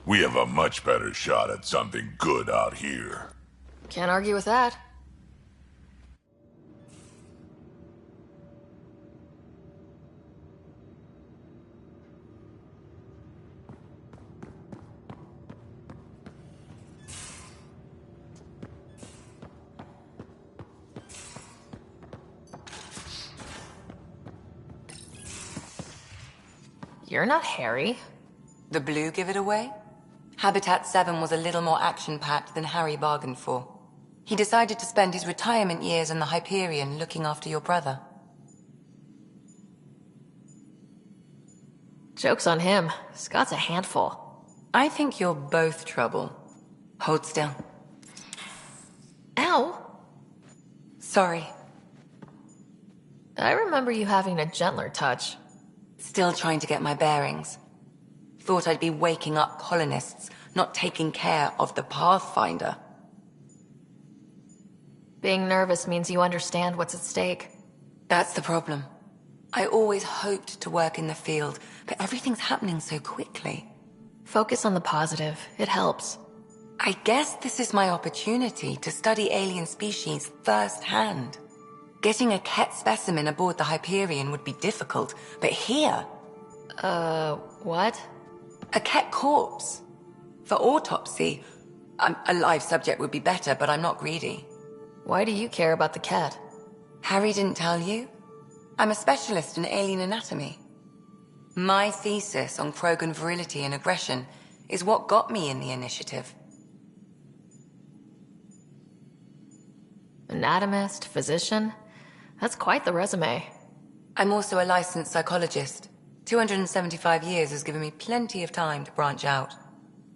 We have a much better shot at something good out here.
Can't argue with that. You're not Harry.
The blue give it away?
Habitat 7 was a little more action-packed than Harry bargained for. He decided to spend his retirement years in the Hyperion looking after your brother.
Joke's on him. Scott's a handful.
I think you're both trouble. Hold still.
Ow!
Sorry.
I remember you having a gentler touch.
Still trying to get my bearings. Thought I'd be waking up colonists, not taking care of the Pathfinder.
Being nervous means you understand what's at stake.
That's the problem. I always hoped to work in the field, but everything's happening so quickly.
Focus on the positive. It helps.
I guess this is my opportunity to study alien species firsthand. Getting a Ket specimen aboard the Hyperion would be difficult, but here...
what?
A Ket corpse. For autopsy, a live subject would be better, but I'm not greedy.
Why do you care about the Ket?
Harry didn't tell you? I'm a specialist in alien anatomy. My thesis on Krogan virility and aggression is what got me in the initiative.
Anatomist, physician? That's quite the resume.
I'm also a licensed psychologist. 275 years has given me plenty of time to branch out.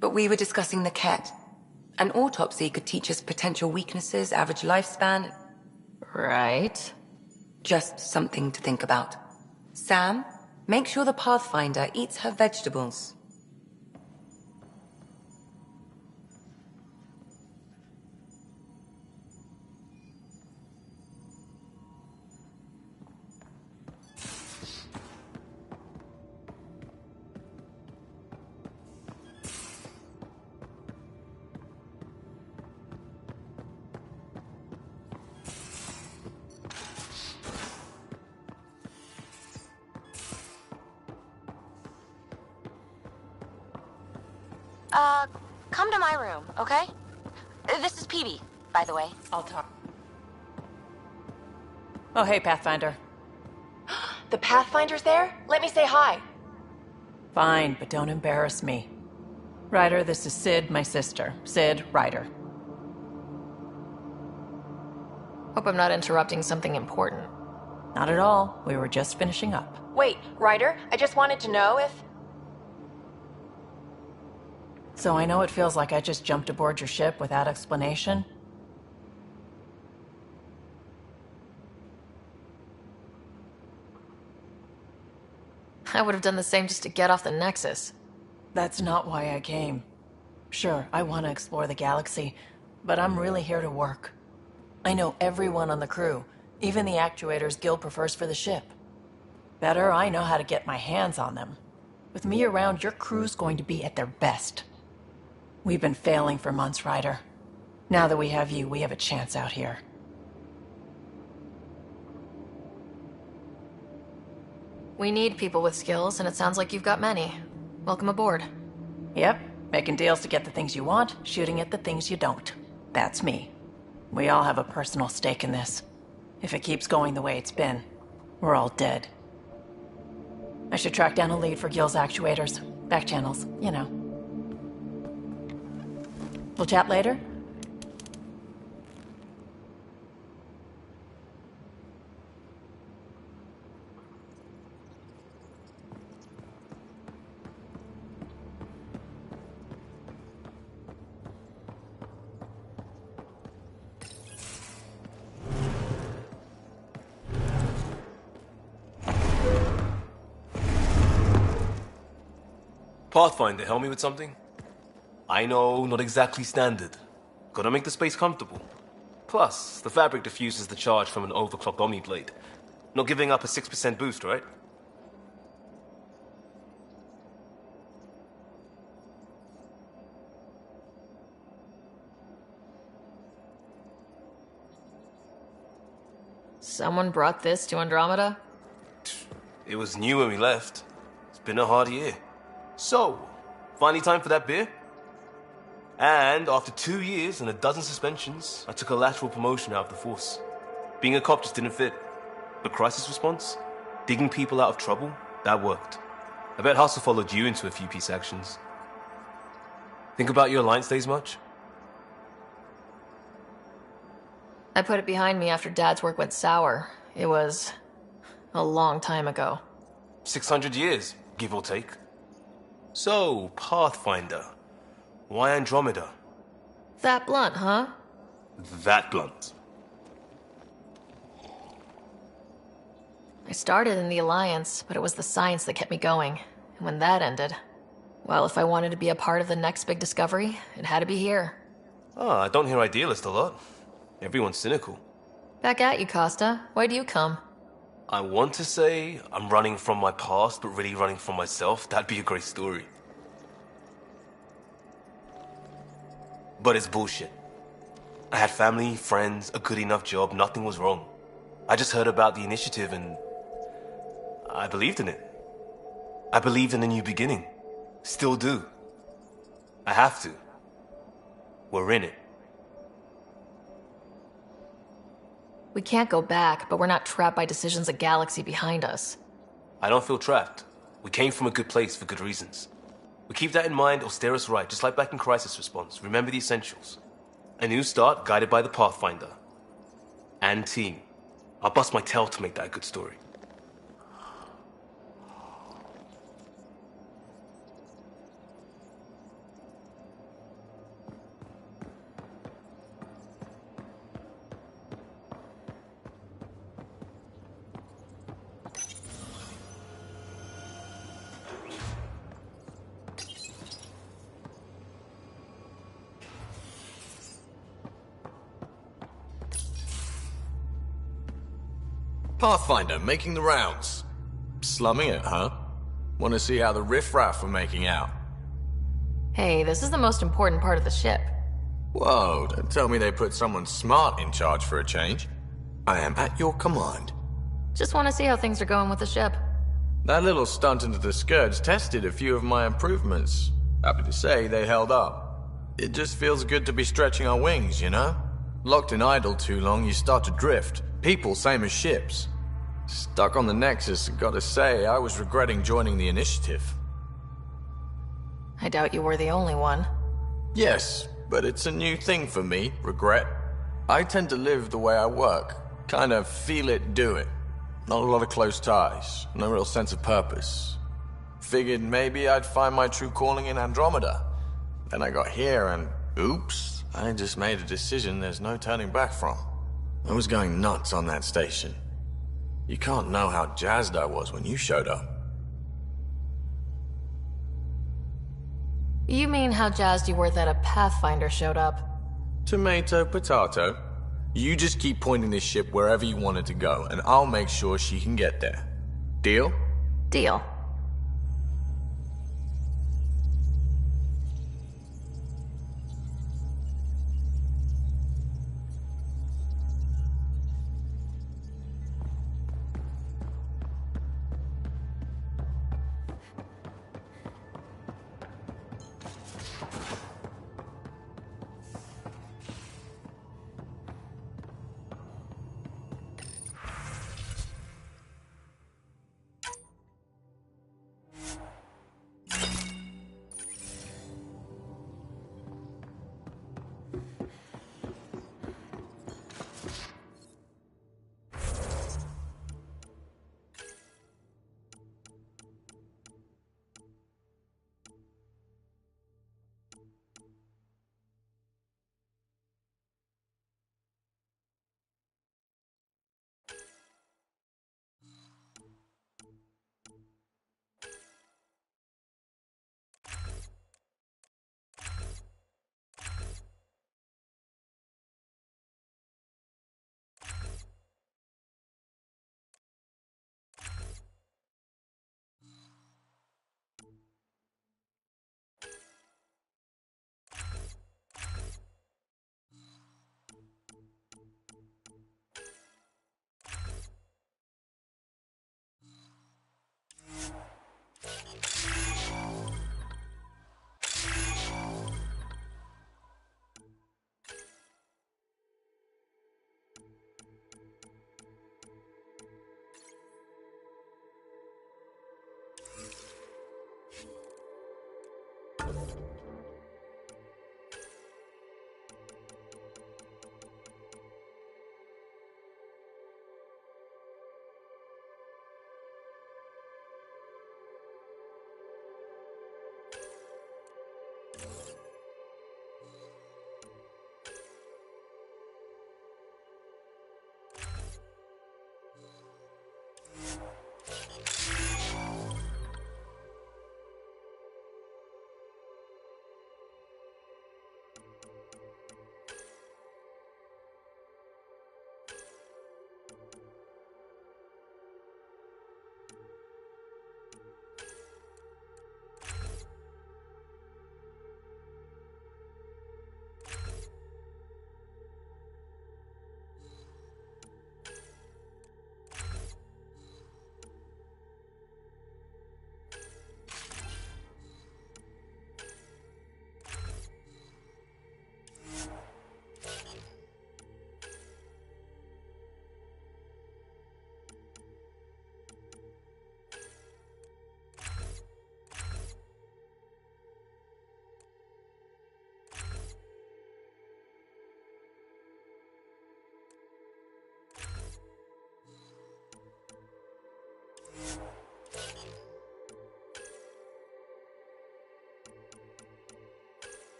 But we were discussing the Ket. An autopsy could teach us potential weaknesses, average lifespan.
Right.
Just something to think about. Sam, make sure the Pathfinder eats her vegetables.
Come to my room, okay? This is PB, by the way.
I'll talk. Oh, hey, Pathfinder.
The Pathfinder's there? Let me say hi.
Fine, but don't embarrass me. Ryder, this is Sid, my sister. Sid, Ryder.
Hope I'm not interrupting something important.
Not at all. We were just finishing up.
Wait, Ryder, I just wanted to know if...
So I know it feels like I just jumped aboard your ship without explanation.
I would have done the same just to get off the Nexus.
That's not why I came. Sure, I want to explore the galaxy, but I'm really here to work. I know everyone on the crew, even the actuators Gil prefers for the ship. Better, I know how to get my hands on them. With me around, your crew's going to be at their best. We've been failing for months, Ryder. Now that we have you, we have a chance out here.
We need people with skills, and it sounds like you've got many. Welcome aboard.
Yep, making deals to get the things you want, shooting at the things you don't. That's me. We all have a personal stake in this. If it keeps going the way it's been, we're all dead. I should track down a lead for Gil's actuators. Back channels, you know. We'll chat later?
Pathfinder, help me with something? I know, not exactly standard. Gotta make the space comfortable. Plus, the fabric diffuses the charge from an overclocked Omniblade. Not giving up a 6% boost, right?
Someone brought this to Andromeda?
It was new when we left. It's been a hard year. So, finally time for that beer? And after 2 years and a dozen suspensions, I took a lateral promotion out of the force. Being a cop just didn't fit. But crisis response? Digging people out of trouble? That worked. I bet Hustle followed you into a few peace actions. Think about your Alliance days much?
I put it behind me after Dad's work went sour. It was a long time ago.
600 years, give or take. So, Pathfinder. Why Andromeda?
That blunt, huh?
That blunt.
I started in the Alliance, but it was the science that kept me going. And when that ended, well, if I wanted to be a part of the next big discovery, it had to be here.
I don't hear idealist a lot. Everyone's cynical.
Back at you, Costa. Why'd you come?
I want to say I'm running from my past, but really running from myself. That'd be a great story. But it's bullshit. I had family, friends, a good enough job, nothing was wrong. I just heard about the initiative and I believed in it. I believed in a new beginning. Still do. I have to. We're in it.
We can't go back, but we're not trapped by decisions a galaxy behind us.
I don't feel trapped. We came from a good place for good reasons. We keep that in mind or steer us right, just like back in Crisis Response. Remember the essentials. A new start guided by the Pathfinder. And team. I'll bust my tail to make that a good story.
Pathfinder, making the rounds. Slumming it, huh? Want to see how the riffraff are making out?
Hey, this is the most important part of the ship.
Whoa, don't tell me they put someone smart in charge for a change. I am at your command.
Just want to see how things are going with the ship.
That little stunt into the Scourge tested a few of my improvements. Happy to say they held up. It just feels good to be stretching our wings, you know? Locked in idle too long, you start to drift. People, same as ships. Stuck on the Nexus, gotta say, I was regretting joining the initiative.
I doubt you were the only one.
Yes, but it's a new thing for me, regret. I tend to live the way I work. Kind of feel it, do it. Not a lot of close ties, no real sense of purpose. Figured maybe I'd find my true calling in Andromeda. Then I got here and, oops, I just made a decision there's no turning back from. I was going nuts on that station. You can't know how jazzed I was when you showed up.
You mean how jazzed you were that a Pathfinder showed up?
Tomato, potato. You just keep pointing this ship wherever you want it to go, and I'll make sure she can get there. Deal?
Deal.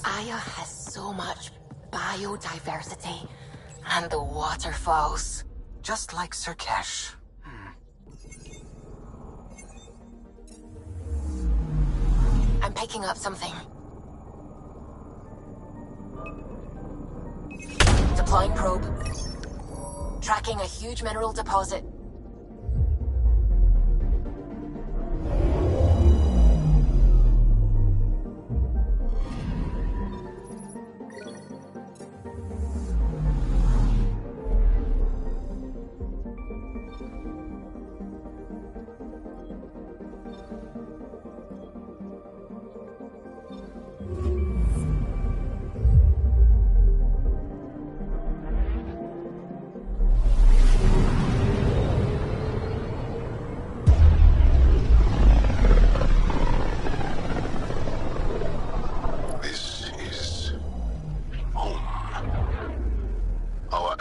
Aya has so much biodiversity. And the waterfalls.
Just like Sirkesh.
I'm picking up something. Deploying probe. Tracking a huge mineral deposit.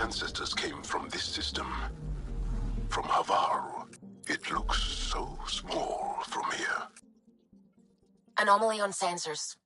Ancestors came from this system. From Havaru. It looks so small from here.
Anomaly on sensors.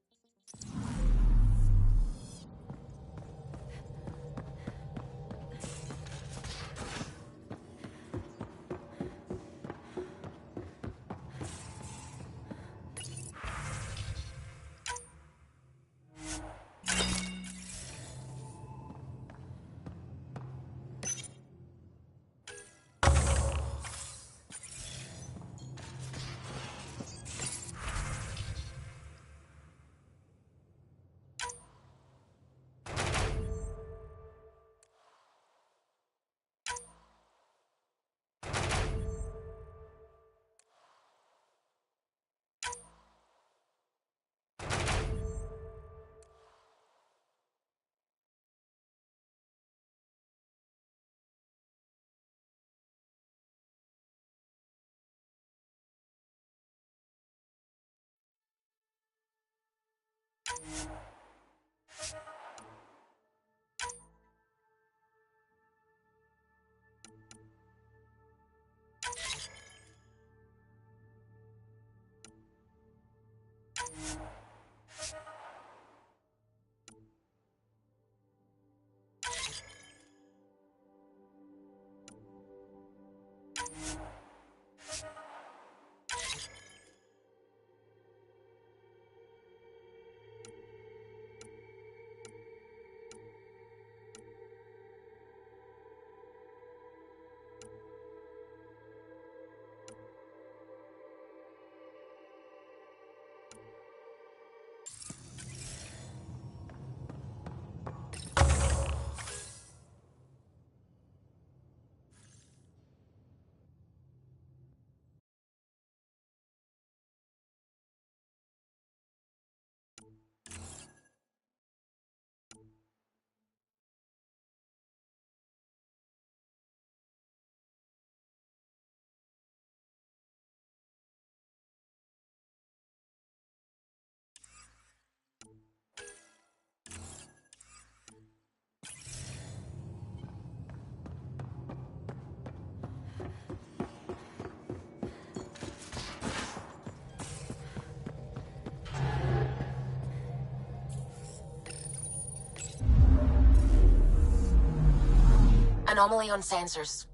Anomaly on sensors.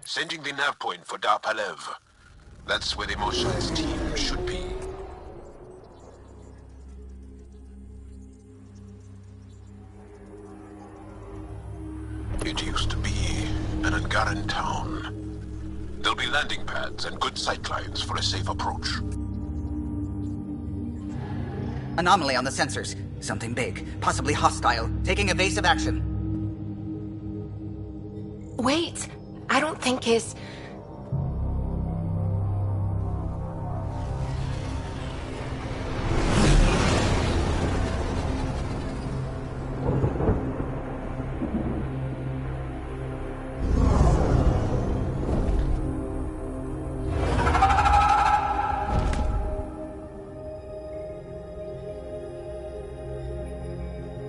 Sending the nav point for Dar Palev. That's where the Mosha's team should be. It used to be an Angaran town. There'll be landing pads and good sightlines for a safe approach.
Anomaly on the sensors. Something big, possibly hostile, taking evasive action.
Wait, I don't think his...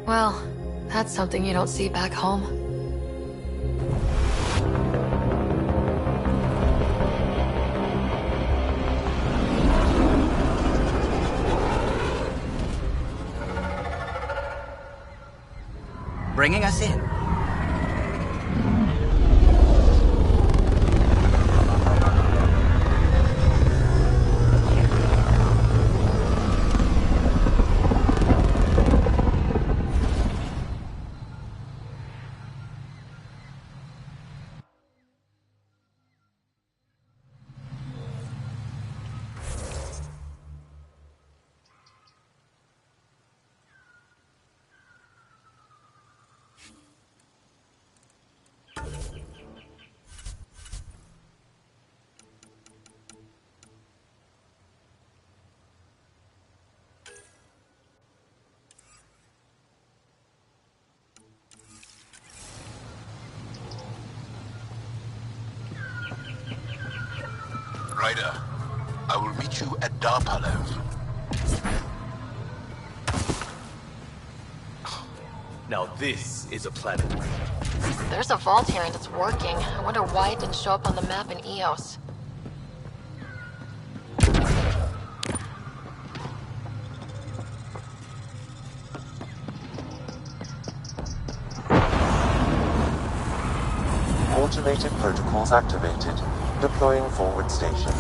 Well, that's something you don't see back home.
Bringing us in.
Ryder, I will meet you at Dar Palev.
Now this is a planet.
There's a vault here and it's working. I wonder why it didn't show up on the map in EOS.
Automated protocols activated. Deploying forward station.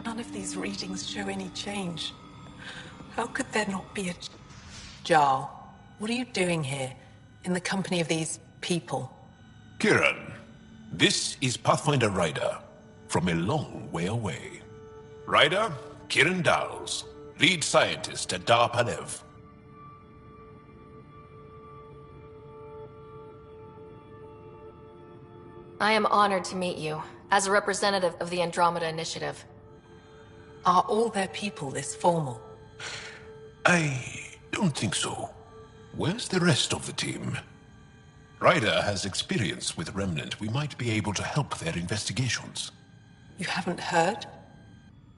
None of these readings show any change. How could there not be a... Jarl, what are you doing here, in the company of these people?
Kiran, This is Pathfinder Ryder, from a long way away. Ryder, Kiran Dowles, lead scientist at Dar Palev.
I am honored to meet you, as a representative of the Andromeda Initiative.
Are all their people this formal?
I don't think so. Where's the rest of the team? Ryder has experience with Remnant. We might be able to help their investigations.
You haven't heard?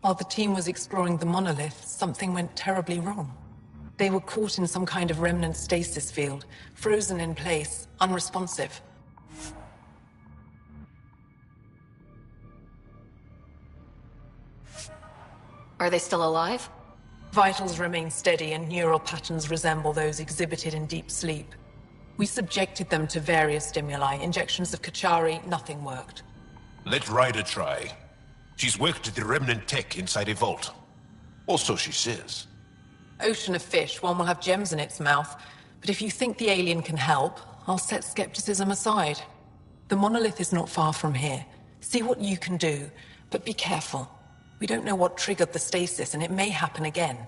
While the team was exploring the monolith, something went terribly wrong. They were caught in some kind of remnant stasis field, frozen in place, unresponsive.
Are they still alive?
Vitals remain steady and neural patterns resemble those exhibited in deep sleep. We subjected them to various stimuli, injections of Kachari, nothing worked.
Let Ryder try. She's worked the remnant tech inside a vault. Or so she says.
Ocean of fish, one will have gems in its mouth. But if you think the alien can help, I'll set skepticism aside. The monolith is not far from here. See what you can do, but be careful. We don't know what triggered the stasis, and it may happen again.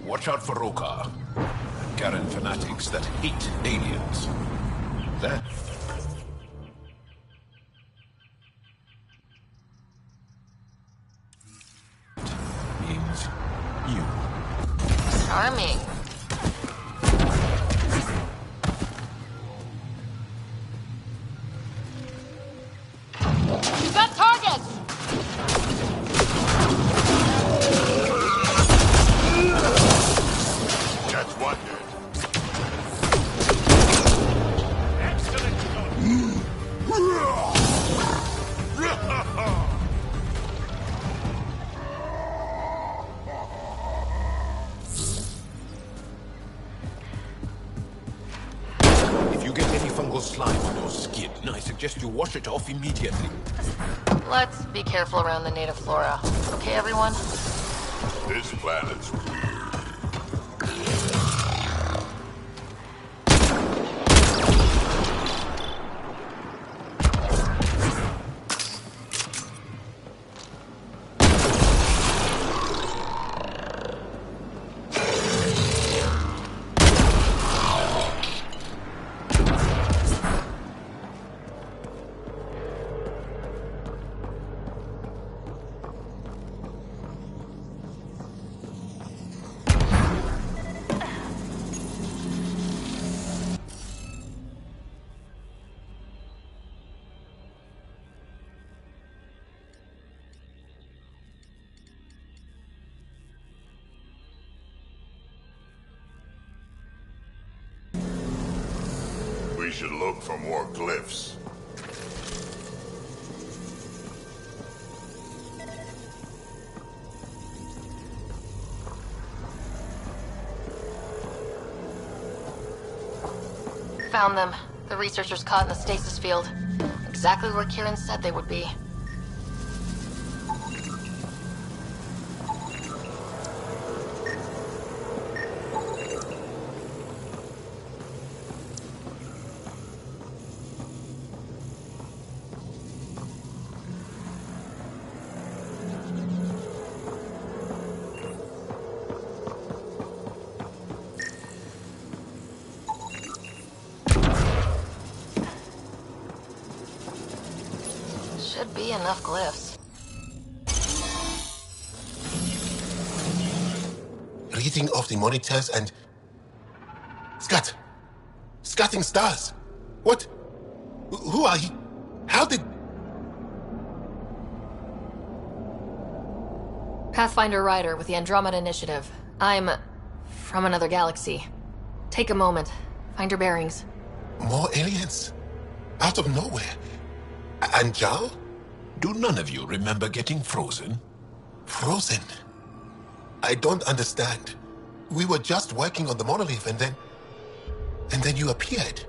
Watch out for Rokar. Garen fanatics that hate aliens. That... means you.
Charming.
You got targets!
That's one dead.
If you get any fungal slime on your skin, I suggest you wash it off immediately.
Let's be careful around the native flora. Okay, everyone?
This planet's weird. We should look for more glyphs.
Found them. The researchers caught in the stasis field. Exactly where Kieran said they would be. Should be enough glyphs.
Reading off the monitors and... Scat! Scatting stars! What? Who are you? How did...
Pathfinder Ryder with the Andromeda Initiative. I'm... from another galaxy. Take a moment. Find your bearings.
More aliens? Out of nowhere? And Jal?
Do none of you remember getting frozen?
Frozen? I don't understand. We were just working on the monolith and then you appeared.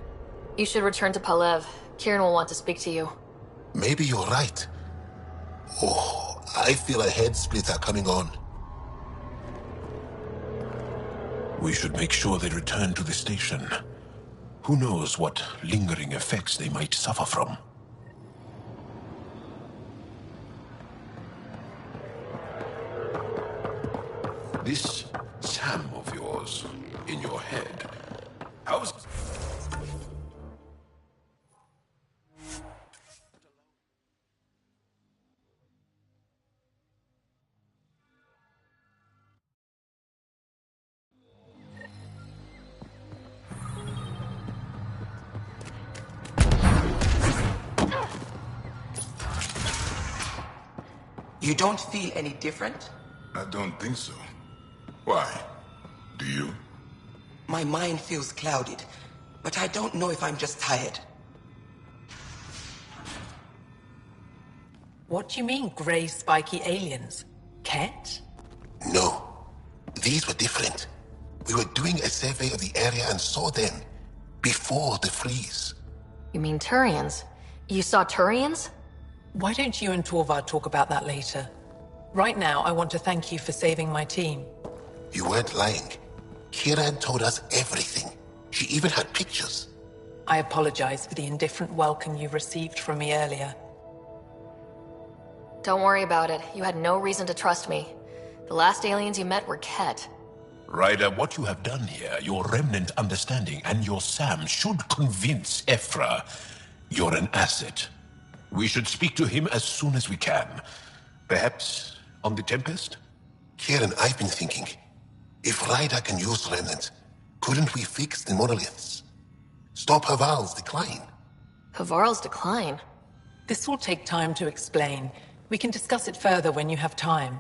You should return to Palev. Kieran will want to speak to you.
Maybe you're right. Oh, I feel a head splitter coming on.
We should make sure they return to the station. Who knows what lingering effects they might suffer from. This Sam of yours, in your head, how's...
You don't feel any different?
I don't think so. Why? Do you?
My mind feels clouded, but I don't know if I'm just tired.
What do you mean, grey spiky aliens? Ket?
No. These were different. We were doing a survey of the area and saw them before the freeze.
You mean Turians? You saw Turians?
Why don't you and Torvar talk about that later? Right now, I want to thank you for saving my team.
You weren't lying. Kieran told us everything. She even had pictures.
I apologize for the indifferent welcome you received from me earlier.
Don't worry about it. You had no reason to trust me. The last aliens you met were Ket.
Ryder, what you have done here, your remnant understanding and your Sam should convince Ephra you're an asset. We should speak to him as soon as we can. Perhaps on the Tempest?
Kieran, I've been thinking. If Ryder can use remnant, couldn't we fix the monoliths? Stop Haval's decline?
Havarl's decline?
This will take time to explain. We can discuss it further when you have time.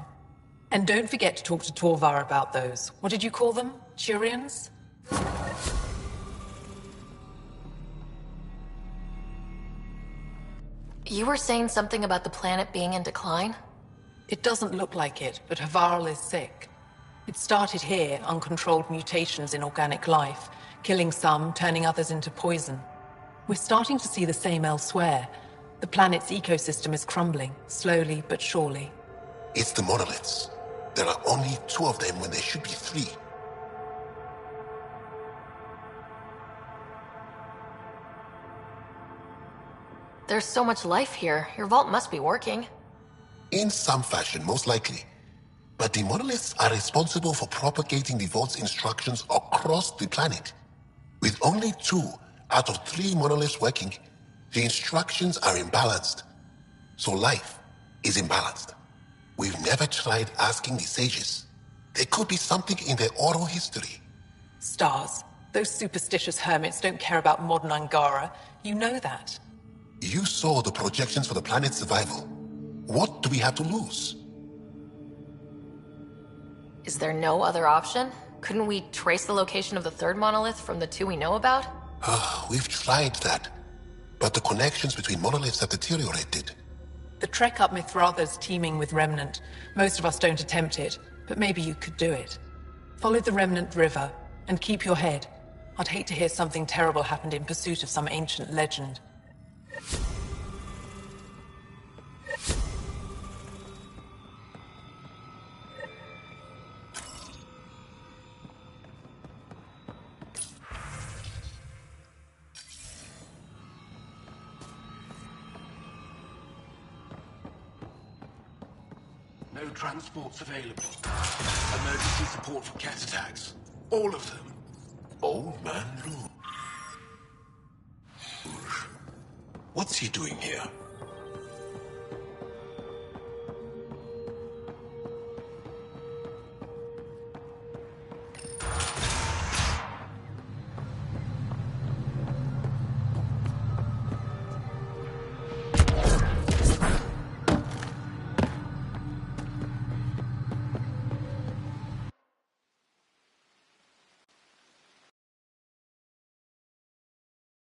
And don't forget to talk to Torvar about those. What did you call them? Turians?
You were saying something about the planet being in decline?
It doesn't look like it, but Havarl is sick. It started here, uncontrolled mutations in organic life, killing some, turning others into poison. We're starting to see the same elsewhere. The planet's ecosystem is crumbling, slowly but surely.
It's the monoliths. There are only 2 of them when there should be 3.
There's so much life here. Your vault must be working.
In some fashion, most likely. But the monoliths are responsible for propagating the vault's instructions across the planet. With only 2 out of 3 monoliths working, the instructions are imbalanced. So life is imbalanced. We've never tried asking the sages. There could be something in their oral history.
Stars. Those superstitious hermits don't care about modern Angara. You know that.
You saw the projections for the planet's survival. What do we have to lose?
Is there no other option? Couldn't we trace the location of the 3rd monolith from the 2 we know about?
We've tried that. But the connections between monoliths have deteriorated.
The trek up Mithratha's teeming with Remnant. Most of us don't attempt it, but maybe you could do it. Follow the Remnant River, and keep your head. I'd hate to hear something terrible happened in pursuit of some ancient legend.
No transports available. Emergency support for cat attacks. All of them.
Old Man Lou. What's he doing here?